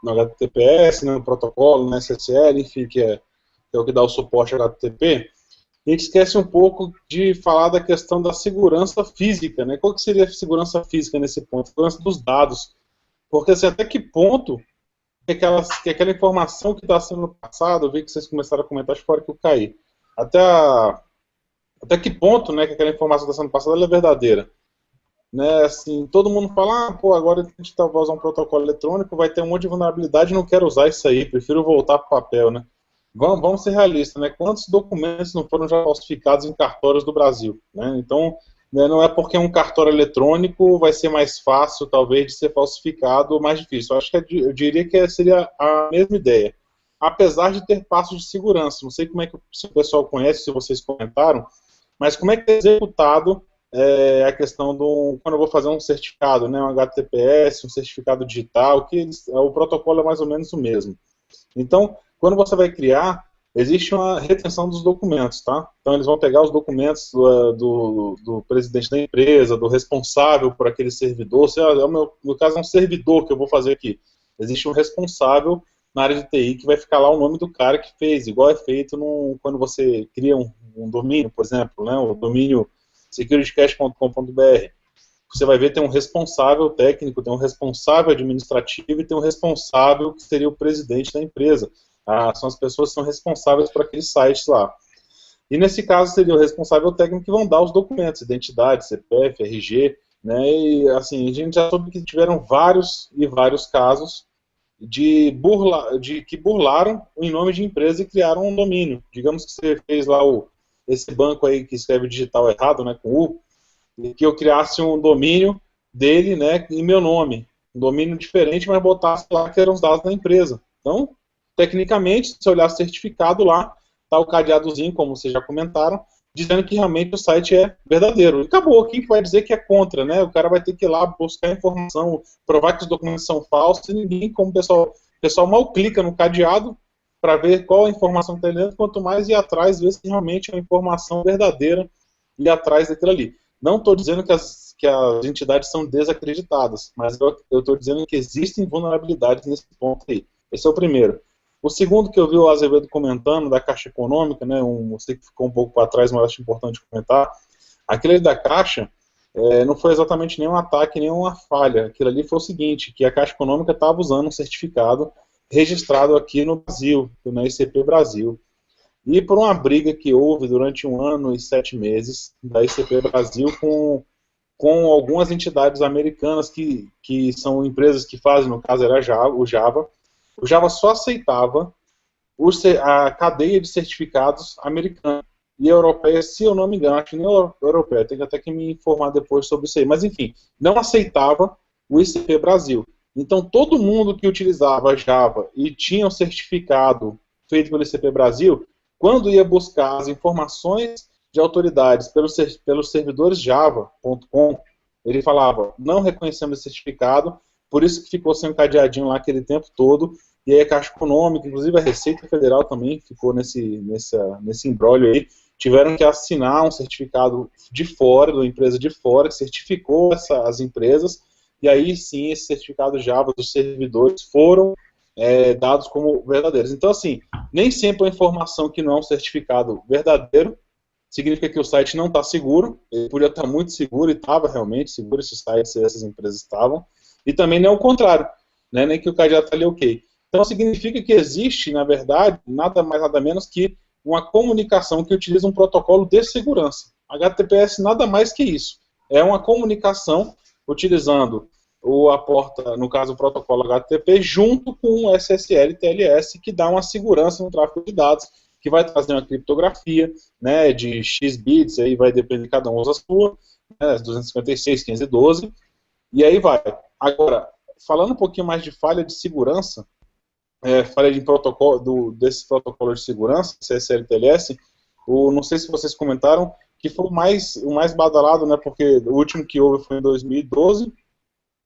HTTPS, né, no protocolo, no SSL, enfim, que é o que dá o suporte ao HTTP. A gente esquece um pouco de falar da questão da segurança física, né? Qual que seria a segurança física nesse ponto? Segurança dos dados. Porque assim, até que ponto que aquela informação que está sendo passada, eu vi que vocês começaram a comentar, acho que fora que eu caí. Até que ponto, né, que aquela informação que está sendo passada ela é verdadeira? Né, assim, todo mundo fala, pô, agora a gente vai usar um protocolo eletrônico, vai ter um monte de vulnerabilidade, não quero usar isso aí, prefiro voltar para o papel, né? Vamos ser realistas, né? Quantos documentos não foram já falsificados em cartórios do Brasil? Né? Então, né, não é porque um cartório eletrônico vai ser mais fácil, talvez, de ser falsificado ou mais difícil. Eu acho que eu diria que seria a mesma ideia. Apesar de ter passos de segurança. Não sei como é que o pessoal conhece, se vocês comentaram, mas como é que é executado a questão quando eu vou fazer um certificado, né, um HTTPS, um certificado digital, o protocolo é mais ou menos o mesmo. Então, quando você vai criar, existe uma retenção dos documentos, tá? Então eles vão pegar os documentos do presidente da empresa, do responsável por aquele servidor, no caso é um servidor que eu vou fazer aqui. Existe um responsável na área de TI que vai ficar lá o nome do cara que fez, igual é feito quando você cria um domínio, por exemplo, né, o domínio securitycache.com.br. Você vai ver tem um responsável técnico, tem um responsável administrativo e tem um responsável que seria o presidente da empresa. São as pessoas que são responsáveis por aqueles sites lá. E nesse caso seria o responsável técnico que vão dar os documentos, identidade, CPF, RG, né, e assim, a gente já soube que tiveram vários e vários casos que burlaram em nome de empresa e criaram um domínio. Digamos que você fez lá esse banco aí que escreve digital errado, né, com U, e que eu criasse um domínio dele, né, em meu nome. Um domínio diferente, mas botasse lá que eram os dados da empresa. Então, tecnicamente, se olhar certificado lá, está o cadeadozinho, como vocês já comentaram, dizendo que realmente o site é verdadeiro. E acabou, quem que vai dizer que é contra, né? O cara vai ter que ir lá buscar informação, provar que os documentos são falsos, e ninguém, como o pessoal mal clica no cadeado para ver qual a informação que está dentro, quanto mais ir atrás, ver se realmente é uma informação verdadeira e ir atrás daquilo ali. Não estou dizendo que as entidades são desacreditadas, mas eu estou dizendo que existem vulnerabilidades nesse ponto aí. Esse é o primeiro. O segundo que eu vi o Azevedo comentando, da Caixa Econômica, né, sei que ficou um pouco para trás, mas acho importante comentar, aquele ali da Caixa não foi exatamente nenhum ataque, nenhuma falha. Aquilo ali foi o seguinte, que a Caixa Econômica estava usando um certificado registrado aqui no Brasil, na ICP Brasil. E por uma briga que houve durante 1 ano e 7 meses da ICP Brasil com algumas entidades americanas que são empresas que fazem, no caso era o Java só aceitava a cadeia de certificados americana. E a europeia, se eu não me engano, acho que nem a europeia, tenho até que me informar depois sobre isso aí, mas enfim, não aceitava o ICP Brasil. Então todo mundo que utilizava Java e tinha um certificado feito pelo ICP Brasil, quando ia buscar as informações de autoridades pelos servidores java.com, ele falava, não reconhecemos esse certificado, por isso que ficou sem um cadeadinho lá aquele tempo todo, e aí a Caixa Econômica, inclusive a Receita Federal também ficou nesse imbróglio aí, tiveram que assinar um certificado de fora, de uma empresa de fora, que certificou as empresas, e aí sim esse certificado Java dos servidores foram dados como verdadeiros. Então assim, nem sempre a informação que não é um certificado verdadeiro significa que o site não está seguro, ele podia estar muito seguro, e estava realmente seguro, esses sites e essas empresas estavam, e também não é o contrário, né, nem que o cadeado está ali ok. Então significa que existe, na verdade, nada mais nada menos que uma comunicação que utiliza um protocolo de segurança. HTTPS nada mais que isso. É uma comunicação utilizando a porta, no caso o protocolo HTTP, junto com o SSL e TLS, que dá uma segurança no tráfego de dados, que vai trazer uma criptografia, né, de X bits, aí vai depender, cada um usa a sua, né, 256, 512, e aí vai. Agora, falando um pouquinho mais de falha de segurança, falha de protocolo, desse protocolo de segurança, SSL e TLS, não sei se vocês comentaram, que foi o mais badalado, né, porque o último que houve foi em 2012,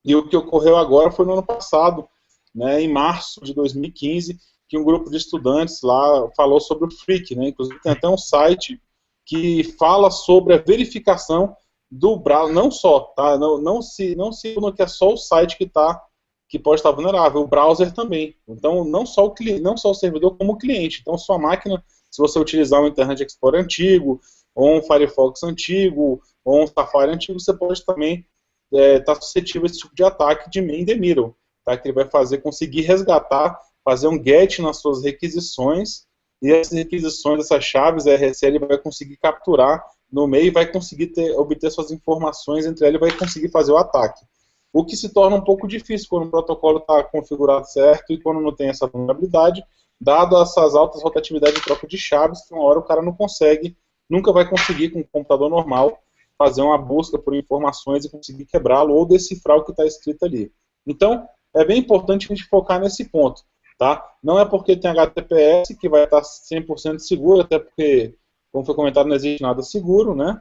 e o que ocorreu agora foi no ano passado, né, em março de 2015, que um grupo de estudantes lá falou sobre o Freak, né, inclusive tem até um site que fala sobre a verificação do browser, não só, tá, não se iluda que é só o site que pode estar vulnerável, o browser também. Então, não só o servidor, como o cliente. Então, sua máquina, se você utilizar um Internet Explorer antigo, ou um Firefox antigo, ou um Safari antigo, você pode também estar suscetível a esse tipo de ataque de man in the middle, tá? Que ele vai conseguir resgatar, fazer um get nas suas requisições, e essas requisições, essas chaves RSL, ele vai conseguir capturar no meio e vai conseguir obter suas informações entre elas e vai conseguir fazer o ataque. O que se torna um pouco difícil quando o protocolo está configurado certo e quando não tem essa vulnerabilidade, dado essas altas rotatividades de troca de chaves, que uma hora o cara não consegue, nunca vai conseguir com um computador normal fazer uma busca por informações e conseguir quebrá-lo ou decifrar o que está escrito ali. Então, é bem importante a gente focar nesse ponto, tá? Não é porque tem HTTPS que vai estar 100% seguro, até porque, como foi comentado, não existe nada seguro, né?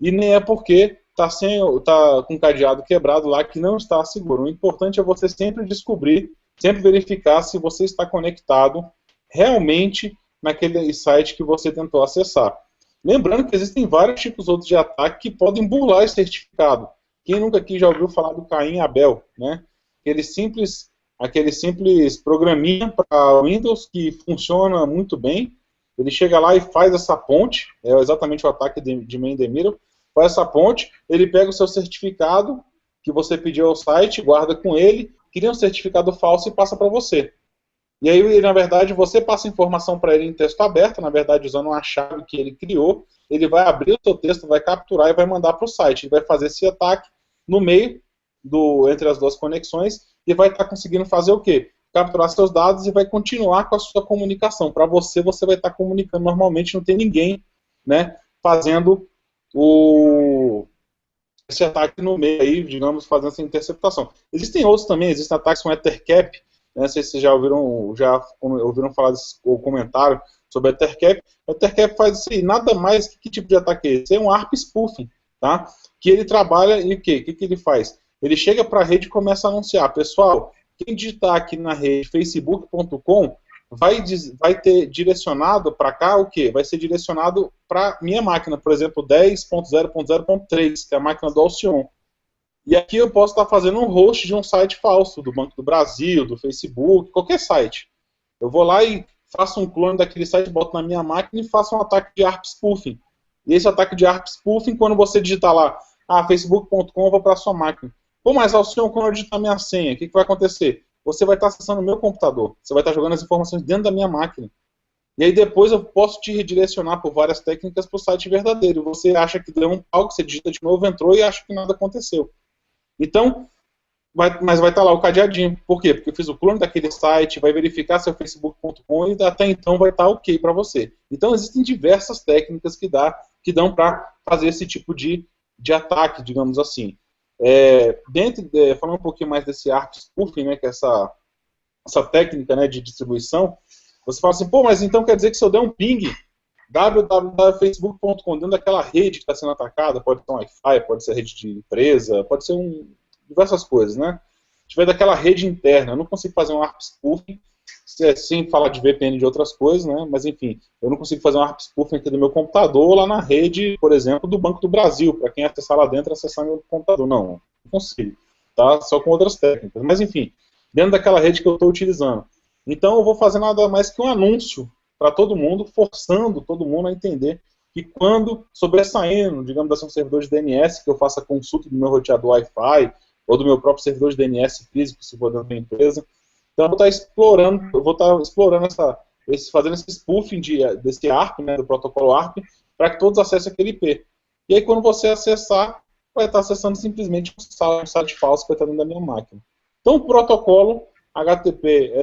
E nem é porque tá com cadeado quebrado lá que não está seguro. O importante é você sempre descobrir, sempre verificar se você está conectado realmente naquele site que você tentou acessar. Lembrando que existem vários tipos outros de ataque que podem burlar esse certificado. Quem nunca aqui já ouviu falar do Caim e Abel, né? Aquele simples programinha para Windows que funciona muito bem. Ele chega lá e faz essa ponte, é exatamente o ataque de man in the middle, faz essa ponte, ele pega o seu certificado que você pediu ao site, guarda com ele, cria um certificado falso e passa para você. E aí, na verdade, você passa informação para ele em texto aberto, na verdade, usando uma chave que ele criou, ele vai abrir o seu texto, vai capturar e vai mandar para o site. Ele vai fazer esse ataque no meio, entre as duas conexões, e vai estar conseguindo fazer o quê? Capturar seus dados e vai continuar com a sua comunicação. Para você vai estar comunicando normalmente, não tem ninguém, né, fazendo esse ataque no meio aí, digamos, fazendo essa interceptação. Existem outros também, existem ataques com Ethercap, né, não sei se vocês já ouviram falar ou comentaram sobre Ethercap. Ethercap faz isso aí, nada mais, que tipo de ataque é esse? É um ARP spoofing, tá? Que ele trabalha e o quê? O que ele faz? Ele chega para a rede e começa a anunciar, pessoal, quem digitar aqui na rede facebook.com vai ter direcionado para cá o quê? Vai ser direcionado para minha máquina, por exemplo, 10.0.0.3, que é a máquina do Alcyon. E aqui eu posso estar fazendo um host de um site falso, do Banco do Brasil, do Facebook, qualquer site. Eu vou lá e faço um clone daquele site, boto na minha máquina e faço um ataque de ARP spoofing. E esse ataque de ARP spoofing, quando você digitar lá, facebook.com, eu vou para a sua máquina. Pô, mas Alcyon, quando eu digitar minha senha, o que vai acontecer? Você vai estar acessando o meu computador, você vai estar jogando as informações dentro da minha máquina. E aí depois eu posso te redirecionar por várias técnicas para o site verdadeiro. Você acha que deu um pau, que você digita de novo, entrou e acha que nada aconteceu. Então, mas vai estar lá o cadeadinho. Por quê? Porque eu fiz o clone daquele site, vai verificar seu facebook.com e até então vai estar ok para você. Então existem diversas técnicas que dão para fazer esse tipo de ataque, digamos assim. Falando um pouquinho mais desse ARP spoofing, né, que é essa técnica, né, de distribuição, você fala assim, pô, mas então quer dizer que se eu der um ping www.facebook.com dentro daquela rede que está sendo atacada, pode ser um Wi-Fi, pode ser rede de empresa, pode ser diversas coisas, né? Se tiver daquela rede interna, eu não consigo fazer um ARP spoofing, sem falar de VPN e de outras coisas, né? Mas enfim, eu não consigo fazer um ARP spoofing aqui do meu computador lá na rede, por exemplo, do Banco do Brasil, para quem acessar lá dentro, acessar meu computador. Não consigo, tá? Só com outras técnicas. Mas enfim, dentro daquela rede que eu estou utilizando. Então eu vou fazer nada mais que um anúncio para todo mundo, forçando todo mundo a entender que quando sobressaindo, digamos assim, um servidor de DNS, que eu faça consulta do meu roteador Wi-Fi, ou do meu próprio servidor de DNS físico, se for dentro da empresa. Então eu vou estar explorando fazendo esse spoofing desse ARP, né, do protocolo ARP, para que todos acessem aquele IP. E aí quando você acessar, vai estar acessando simplesmente um site falso que vai estar dentro da minha máquina. Então, o protocolo HTTP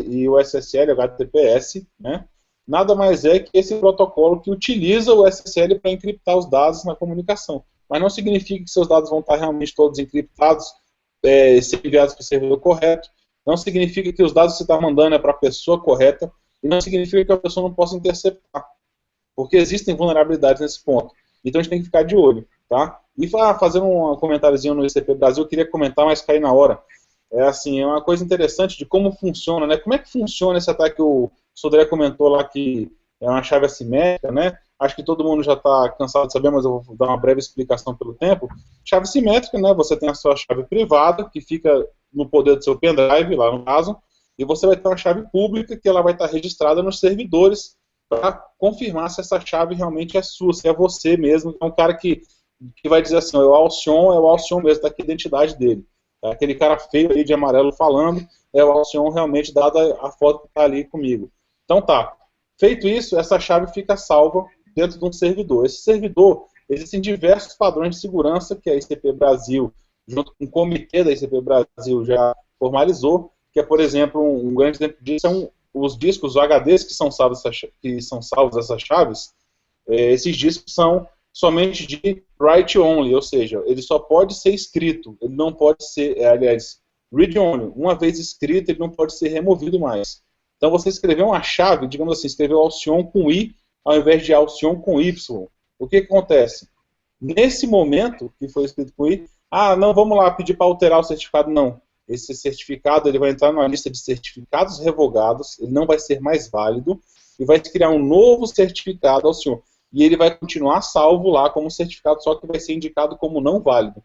e o SSL, HTTPS, né, nada mais é que esse protocolo que utiliza o SSL para encriptar os dados na comunicação. Mas não significa que seus dados vão estar realmente todos encriptados, ser enviados para o servidor correto. Não significa que os dados que você está mandando é para a pessoa correta. E não significa que a pessoa não possa interceptar. Porque existem vulnerabilidades nesse ponto. Então a gente tem que ficar de olho. Tá? E fazendo um comentáriozinho no ICP Brasil, eu queria comentar, mas caí na hora. É uma coisa interessante de como funciona, né? Como é que funciona esse ataque que o Sodré comentou lá, que é uma chave assimétrica, né? Acho que todo mundo já está cansado de saber, mas eu vou dar uma breve explicação pelo tempo. Chave simétrica, né? Você tem a sua chave privada, que fica no poder do seu pendrive, lá no caso, e você vai ter uma chave pública, que ela vai estar registrada nos servidores, para confirmar se essa chave realmente é sua, se é você mesmo. É um cara que vai dizer assim, é o Alcion mesmo, está aqui a identidade dele. Tá? Aquele cara feio aí de amarelo falando, é o Alcion realmente, dada a foto que está ali comigo. Então tá. Feito isso, essa chave fica salva dentro de um servidor. Esse servidor, existem diversos padrões de segurança que a ICP Brasil, junto com o comitê da ICP Brasil, já formalizou, que é, por exemplo, um grande exemplo disso são os discos, os HDs que são salvos essas chaves. Esses discos são somente de write-only, ou seja, ele só pode ser escrito, ele não pode ser, read-only. Uma vez escrito, ele não pode ser removido mais. Então, você escreveu uma chave, digamos assim, escreveu Alcion com I, ao invés de Alcion com Y. O que acontece? Nesse momento, que foi escrito com I, não, vamos lá, pedir para alterar o certificado, não. Esse certificado ele vai entrar numa lista de certificados revogados, ele não vai ser mais válido, e vai criar um novo certificado Alcion. E ele vai continuar salvo lá como certificado, só que vai ser indicado como não válido.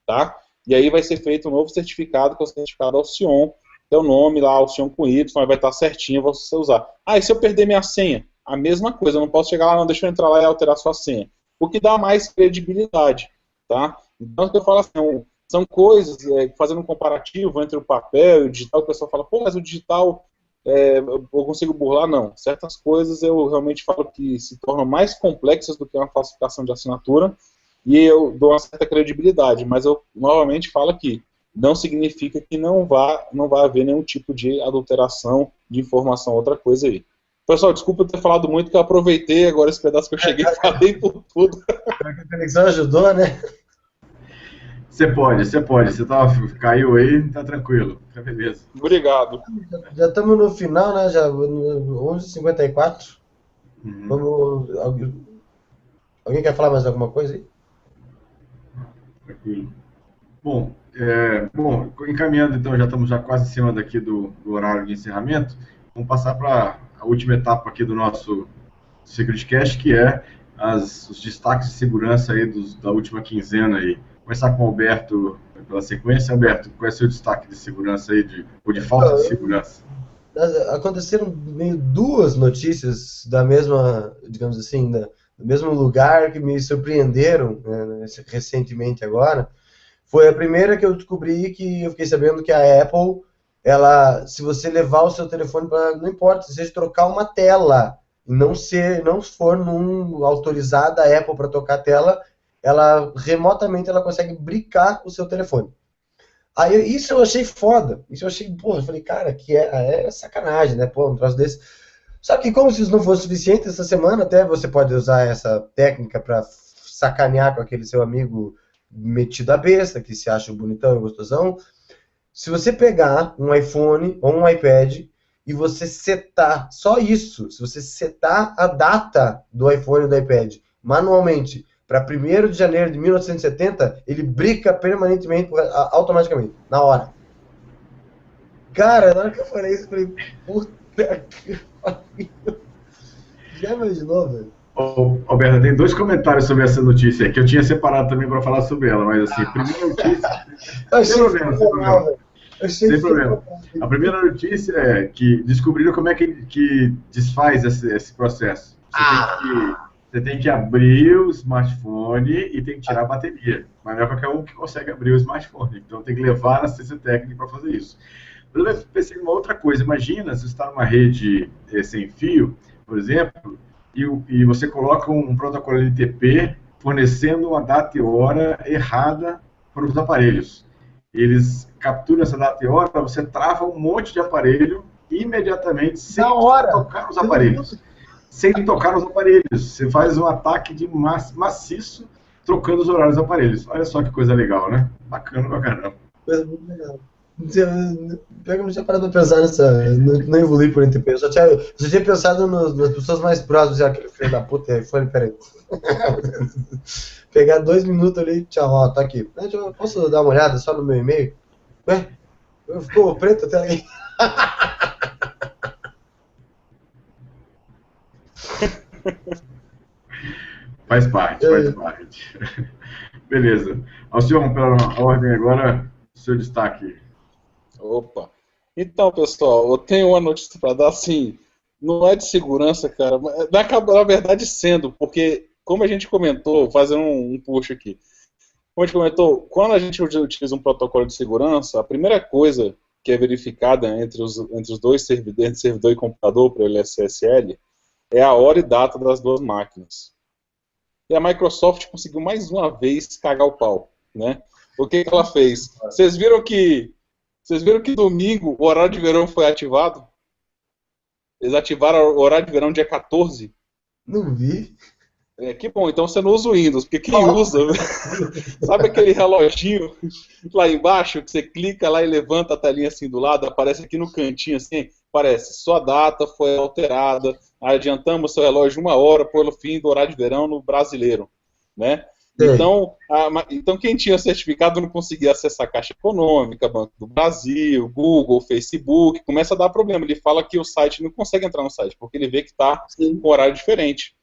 Tá? E aí vai ser feito um novo certificado, que é o certificado Alcion, que é o nome lá, Alcion com Y, vai estar certinho para você usar. E se eu perder minha senha? A mesma coisa, eu não posso chegar lá, não, deixa eu entrar lá e alterar sua senha. O que dá mais credibilidade. Tá? Então, o que eu falo assim, são coisas, fazendo um comparativo entre o papel e o digital, o pessoal fala, pô, mas o digital eu consigo burlar? Não. Certas coisas eu realmente falo que se tornam mais complexas do que uma falsificação de assinatura, e eu dou uma certa credibilidade, mas eu novamente falo aqui, não significa que não vai haver nenhum tipo de adulteração de informação, outra coisa aí. Pessoal, desculpa eu ter falado muito, que eu aproveitei agora esse pedaço que eu cheguei e falei por tudo. A conexão ajudou, né? Você pode. Você caiu aí, tá tranquilo. Tá beleza. Obrigado. Já estamos no final, né? Já 11h54. Alguém quer falar mais alguma coisa aí? Tranquilo. Bom, encaminhando então, já estamos quase em cima daqui do horário de encerramento. Vamos passar para a última etapa aqui do nosso SecurityCast, que é os destaques de segurança aí da última quinzena aí. Começar com o Alberto pela sequência. Alberto, qual é o seu destaque de segurança aí, ou de falta de segurança? Aconteceram meio duas notícias da mesma, digamos assim, do mesmo lugar que me surpreenderam, né, recentemente agora. Foi a primeira que eu descobri, que eu fiquei sabendo que a Apple, se você levar o seu telefone para, não importa, se você trocar uma tela e não for autorizada a Apple para tocar a tela, remotamente ela consegue bricar o seu telefone. Aí isso eu achei foda. Isso eu achei, eu falei, cara, que é sacanagem, né? Um troço desse. Só que como se isso não fosse suficiente, essa semana até você pode usar essa técnica para sacanear com aquele seu amigo metido a besta, que se acha bonitão e gostosão. Se você pegar um iPhone ou um iPad e você setar, só isso, se você setar a data do iPhone ou do iPad manualmente para 1º de janeiro de 1970, ele brica permanentemente, automaticamente, na hora. Cara, na hora que eu falei isso, eu falei, puta que pariu. Já imaginou, velho? Alberto, tem 2 comentários sobre essa notícia aqui, que eu tinha separado também para falar sobre ela, mas assim, primeira notícia... Sem problema. A primeira notícia é que descobriram como é que desfaz esse processo. Você tem que abrir o smartphone e tem que tirar a bateria. Mas não é qualquer um que consegue abrir o smartphone. Então tem que levar na assistência técnica para fazer isso. Mas eu pensei em uma outra coisa. Imagina se você está numa rede sem fio, por exemplo, e você coloca um protocolo LTP fornecendo uma data e hora errada para os aparelhos. Eles capturam essa data e hora, você trava um monte de aparelho imediatamente, sem tocar nos aparelhos. Sem tocar nos aparelhos. Você faz um ataque de maciço, trocando os horários dos aparelhos. Olha só que coisa legal, né? Bacana pra caramba. Coisa muito legal. Pior que eu não tinha parado pra pensar não evoluir por NTP. Eu só tinha pensado nas pessoas mais próximas, aquele filho da puta, iPhone, peraí. Pegar 2 minutos ali, tchau, ó, tá aqui. Posso dar uma olhada só no meu e-mail? Ué, ficou preto até aí. Faz parte. Beleza. Alcione, pela ordem agora, seu destaque. Opa. Então, pessoal, eu tenho uma notícia para dar, assim, não é de segurança, cara, mas na verdade sendo, porque, como a gente comentou, fazendo um push aqui, como a gente comentou, quando a gente utiliza um protocolo de segurança, a primeira coisa que é verificada entre os dois servidores, entre servidor e computador, para o SSL, é a hora e data das duas máquinas. E a Microsoft conseguiu mais uma vez cagar o pau, né? O que ela fez? Vocês viram que domingo o horário de verão foi ativado? Eles ativaram o horário de verão dia 14. Não vi. Que bom, então você não usa o Windows, porque quem usa, sabe aquele reloginho lá embaixo, que você clica lá e levanta a telinha assim do lado, aparece aqui no cantinho assim, parece, sua data foi alterada, adiantamos seu relógio 1 hora pelo fim do horário de verão no brasileiro, né? Então quem tinha certificado não conseguia acessar a Caixa Econômica, Banco do Brasil, Google, Facebook, começa a dar problema. Ele fala que o site não consegue entrar no site, porque ele vê que está com horário diferente,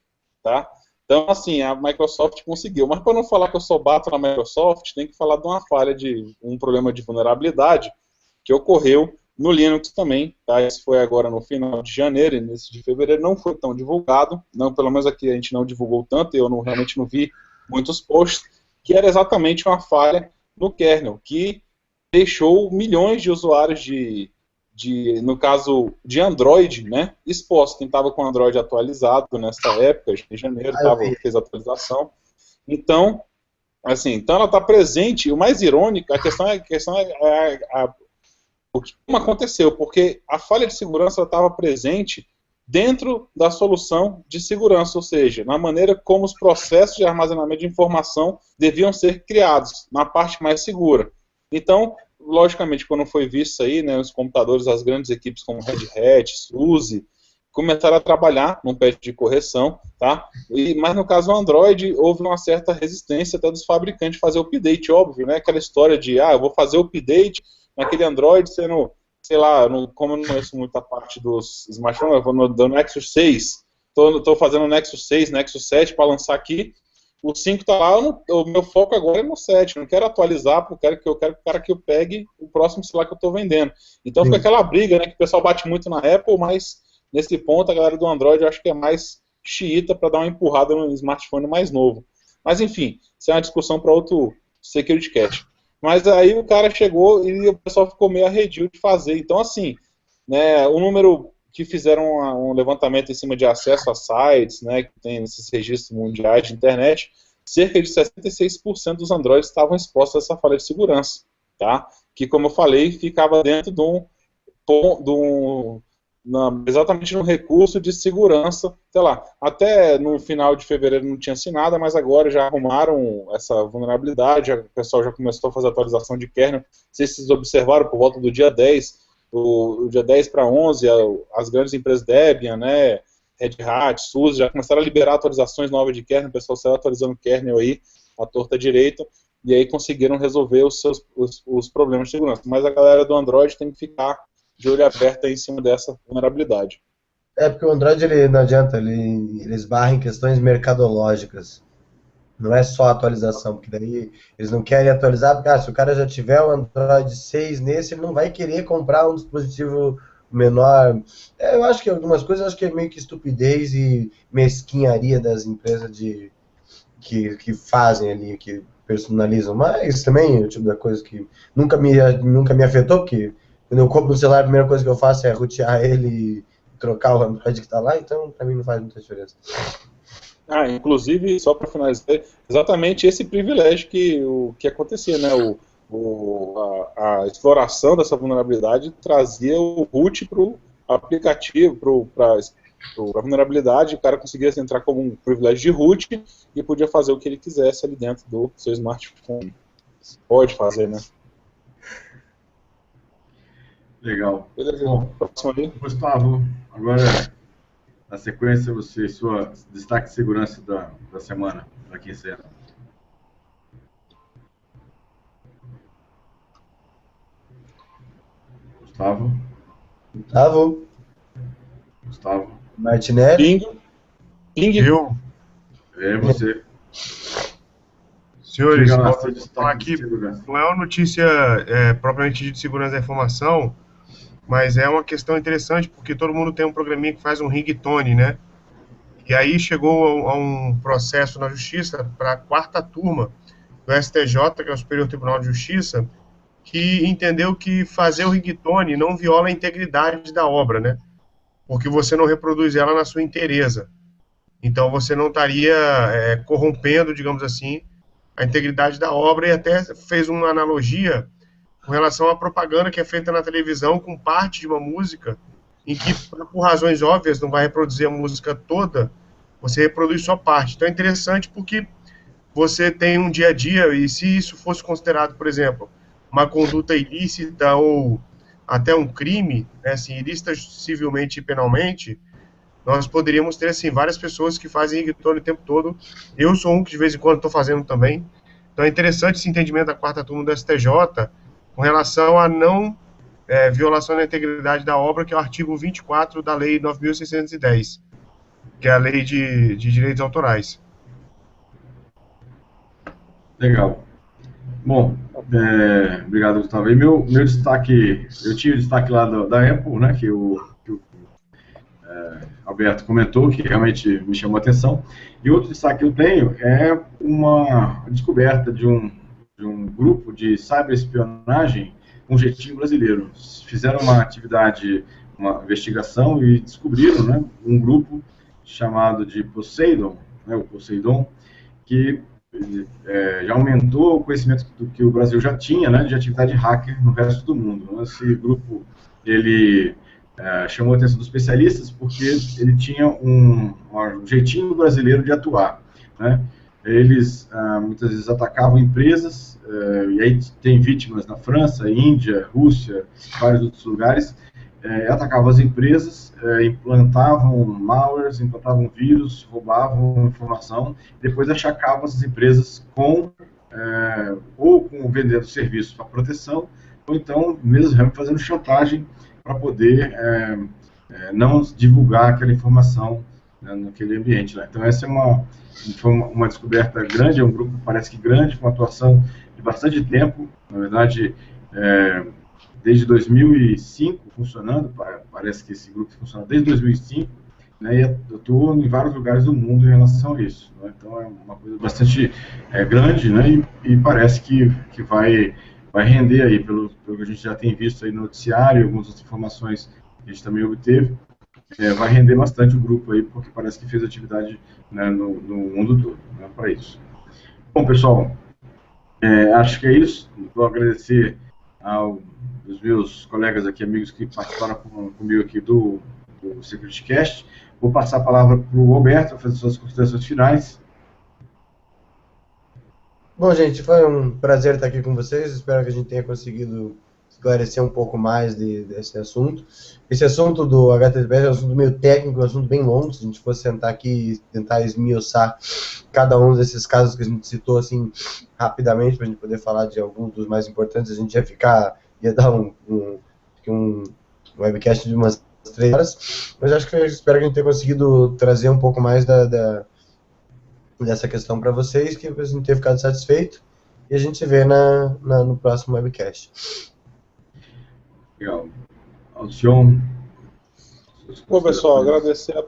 tá? Então, assim, a Microsoft conseguiu. Mas para não falar que eu só bato na Microsoft, tem que falar de uma falha, de um problema de vulnerabilidade que ocorreu no Linux também, tá? Isso foi agora no final de janeiro, início de fevereiro, não foi tão divulgado, não, pelo menos aqui a gente não divulgou tanto, eu realmente não vi muitos posts, que era exatamente uma falha no kernel, que deixou milhões de usuários no caso de Android, né, exposto. Quem estava com o Android atualizado nessa época, em janeiro, fez a atualização. Então, assim, então ela está presente. O mais irônico, a questão é o que aconteceu, porque a falha de segurança estava presente dentro da solução de segurança, ou seja, na maneira como os processos de armazenamento de informação deviam ser criados, na parte mais segura. Então, logicamente, quando foi visto isso aí, né, os computadores, as grandes equipes como Red Hat, SUSE, começaram a trabalhar num patch de correção, tá? Mas no caso do Android, houve uma certa resistência até dos fabricantes fazer o update, óbvio, né? Aquela história de, eu vou fazer o update naquele Android sendo, sei lá, como eu não conheço muito a parte dos smartphones, eu vou no Nexus 6, estou fazendo o Nexus 6, Nexus 7 para lançar aqui, o 5 está lá, o meu foco agora é no 7, eu não quero atualizar, porque eu quero que eu pegue o próximo celular que eu estou vendendo. Então fica aquela briga, né, que o pessoal bate muito na Apple, mas nesse ponto a galera do Android eu acho que é mais xiita para dar uma empurrada no smartphone mais novo. Mas enfim, isso é uma discussão para outro Security Cat. Mas aí o cara chegou e o pessoal ficou meio arredio de fazer. Então assim, né, o número que fizeram um levantamento em cima de acesso a sites, né, que tem esses registros mundiais de internet, cerca de 66% dos Androids estavam expostos a essa falha de segurança, tá? Que, como eu falei, ficava dentro exatamente no recurso de segurança, sei lá, até no final de fevereiro não tinha sido nada, mas agora já arrumaram essa vulnerabilidade, o pessoal já começou a fazer atualização de kernel. Não sei se vocês observaram, por volta do dia 10, o dia 10 para 11, as grandes empresas Debian, né, Red Hat, SUSE, já começaram a liberar atualizações novas de kernel, o pessoal saiu atualizando o kernel aí, à torta direita, e aí conseguiram resolver os problemas de segurança. Mas a galera do Android tem que ficar de olho aberto aí em cima dessa vulnerabilidade. Porque o Android, ele não adianta, ele esbarra em questões mercadológicas. Não é só atualização, porque daí eles não querem atualizar, porque se o cara já tiver o Android 6 nesse, ele não vai querer comprar um dispositivo menor. Eu acho que algumas coisas, acho que é meio que estupidez e mesquinharia das empresas que fazem ali, que personalizam, mas também é o tipo da coisa que nunca me afetou, porque quando eu compro um celular, a primeira coisa que eu faço é rotear ele e trocar o Android que está lá, então pra mim não faz muita diferença. Inclusive, só para finalizar, exatamente esse privilégio que acontecia, né? A exploração dessa vulnerabilidade trazia o root para o aplicativo, para a vulnerabilidade, o cara conseguia entrar como um privilégio de root e podia fazer o que ele quisesse ali dentro do seu smartphone. Pode fazer, né? Legal. Beleza. Bom, Próximo aí. Gustavo, agora na sequência sua destaque de segurança da semana, da quinzena. Gustavo. Martinelli. Ping. Eu, É você. senhores, Diga lá, vou seu falar destaque aqui, de segurança. não é uma notícia propriamente dita de segurança da informação, mas é uma questão interessante, porque todo mundo tem um programinha que faz um ringtone, né? E aí chegou a um processo na Justiça para a quarta turma do STJ, que é o Superior Tribunal de Justiça, que entendeu que fazer o ringtone não viola a integridade da obra, né? Porque você não reproduz ela na sua inteireza. Então você não estaria corrompendo, digamos assim, a integridade da obra, e até fez uma analogia com relação à propaganda que é feita na televisão com parte de uma música, em que, por razões óbvias, não vai reproduzir a música toda, você reproduz só parte. Então é interessante porque você tem um dia a dia, e se isso fosse considerado, por exemplo, uma conduta ilícita ou até um crime, né, assim, ilícita civilmente e penalmente, nós poderíamos ter, assim, várias pessoas que fazem ringtone o tempo todo. Eu sou um que de vez em quando estou fazendo também. Então é interessante esse entendimento da quarta turma do STJ com relação a não violação da integridade da obra, que é o artigo 24 da Lei 9.610, que é a Lei de Direitos Autorais. Legal. Bom, obrigado, Gustavo. E meu destaque, eu tinha o destaque lá da Apple, né, que o Alberto comentou, que realmente me chamou a atenção. E outro destaque que eu tenho é uma descoberta de um grupo de cyberespionagem com jeitinho brasileiro. Fizeram uma atividade, uma investigação e descobriram, né, um grupo chamado de Poseidon, né, o Poseidon, que já aumentou o conhecimento do que o Brasil já tinha, né, de atividade hacker no resto do mundo. Esse grupo, ele chamou a atenção dos especialistas porque ele tinha um jeitinho brasileiro de atuar, né? Eles muitas vezes atacavam empresas, e aí tem vítimas na França, Índia, Rússia, vários outros lugares, atacavam as empresas, implantavam malwares, implantavam vírus, roubavam informação, depois achacavam essas empresas ou vendendo serviços para proteção, ou então mesmo fazendo chantagem para poder não divulgar aquela informação, né, naquele ambiente lá. Então essa foi uma descoberta grande, é um grupo parece que grande, com uma atuação de bastante tempo, na verdade, desde 2005 funcionando, parece que esse grupo funciona desde 2005, né, e atua em vários lugares do mundo em relação a isso, né? Então é uma coisa bastante grande, né, e parece que vai render aí, pelo que a gente já tem visto aí no noticiário, algumas outras informações que a gente também obteve, vai render bastante o grupo aí, porque parece que fez atividade, né, no mundo todo, né, para isso. Bom, pessoal, acho que é isso. Vou agradecer aos meus colegas aqui, amigos que participaram comigo aqui do SecurityCast. Vou passar a palavra para o Alberto, para fazer suas considerações finais. Bom, gente, foi um prazer estar aqui com vocês. Espero que a gente tenha conseguido esclarecer um pouco mais desse assunto. Esse assunto do HTTPS é um assunto meio técnico, um assunto bem longo. Se a gente fosse sentar aqui e tentar esmiuçar cada um desses casos que a gente citou assim rapidamente, para a gente poder falar de alguns dos mais importantes, a gente ia dar um webcast de umas 3 horas. Mas acho que espero que a gente tenha conseguido trazer um pouco mais dessa questão para vocês, que vocês não tenham ficado satisfeito, e a gente se vê no próximo webcast. Legal. Alcione. Bom, pessoal, agradecer a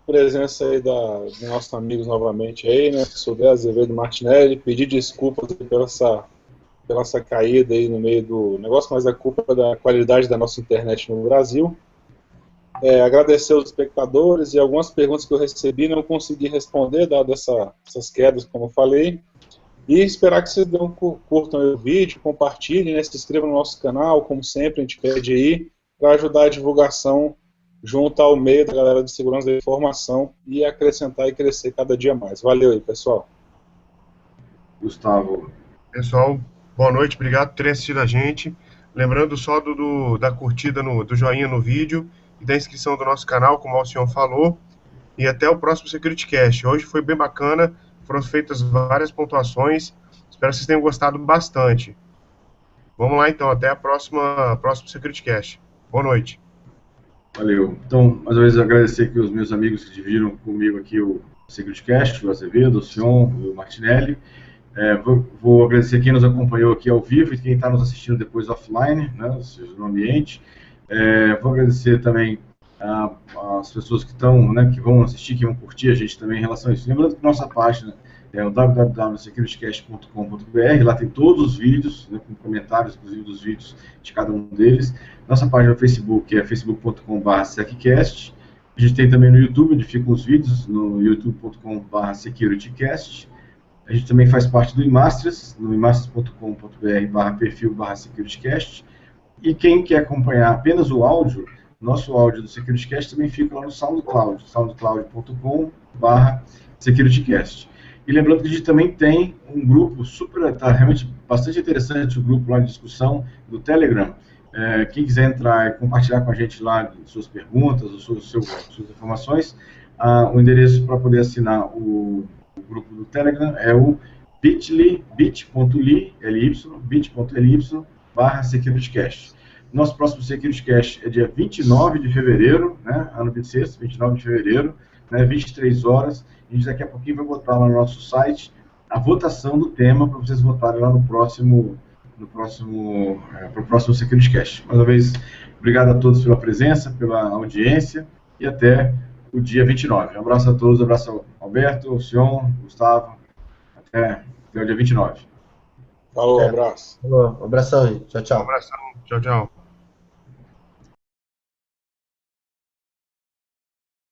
presença aí dos nossos amigos novamente aí, né, Sodré, Azevedo, Martinelli, pedir desculpas pela essa caída aí no meio do negócio, mas a culpa é da qualidade da nossa internet no Brasil. agradecer aos espectadores e algumas perguntas que eu recebi não consegui responder, dado essas quedas, como eu falei. E esperar que vocês curtam o vídeo, compartilhem, né, se inscrevam no nosso canal, como sempre, a gente pede aí, para ajudar a divulgação junto ao meio da galera de segurança da informação e acrescentar e crescer cada dia mais. Valeu aí, pessoal. Gustavo. Pessoal, boa noite, obrigado por terem assistido a gente. Lembrando só da curtida, do joinha no vídeo e da inscrição do nosso canal, como o Alcion falou. E até o próximo SecurityCast. Hoje foi bem bacana, foram feitas várias pontuações. Espero que vocês tenham gostado bastante. Vamos lá então, até a próximo SecurityCast. Boa noite. Valeu. Então, mais uma vez, agradecer aqui os meus amigos que dividiram comigo aqui o SecurityCast, o Azevedo, o Sion, o Martinelli. Vou agradecer quem nos acompanhou aqui ao vivo e quem está nos assistindo depois offline, né, ou seja, no ambiente. Vou agradecer também as pessoas que estão, né, que vão assistir, que vão curtir a gente também em relação a isso. Lembrando que nossa página é o www.securitycast.com.br, lá tem todos os vídeos, né, com comentários, inclusive, dos vídeos de cada um deles. Nossa página no Facebook é facebook.com/seccast. A gente tem também no YouTube, onde ficam os vídeos, no youtube.com/securitycast. A gente também faz parte do Imasters, no imasters.com.br/perfil/securitycast. E quem quer acompanhar apenas o áudio, nosso áudio do SecurityCast também fica lá no SoundCloud, soundcloud.com/securitycast. E lembrando que a gente também tem um grupo está realmente bastante interessante, o grupo lá de discussão do Telegram. Quem quiser entrar e compartilhar com a gente lá suas perguntas, suas informações, o endereço para poder assinar o grupo do Telegram é o bit.ly/securitycast. Nosso próximo SecurityCast é dia 29 de fevereiro, né, ano bissexto, 29 de fevereiro, né, 23 horas. A gente daqui a pouquinho vai botar lá no nosso site a votação do tema para vocês votarem lá pro próximo SecurityCast. Mais uma vez, obrigado a todos pela presença, pela audiência e até o dia 29. Um abraço a todos, um abraço ao Alberto, ao Sion, Gustavo, até o dia 29. Falou, abraço. Falou, abração, gente. Tchau, tchau. Um abração, tchau, tchau.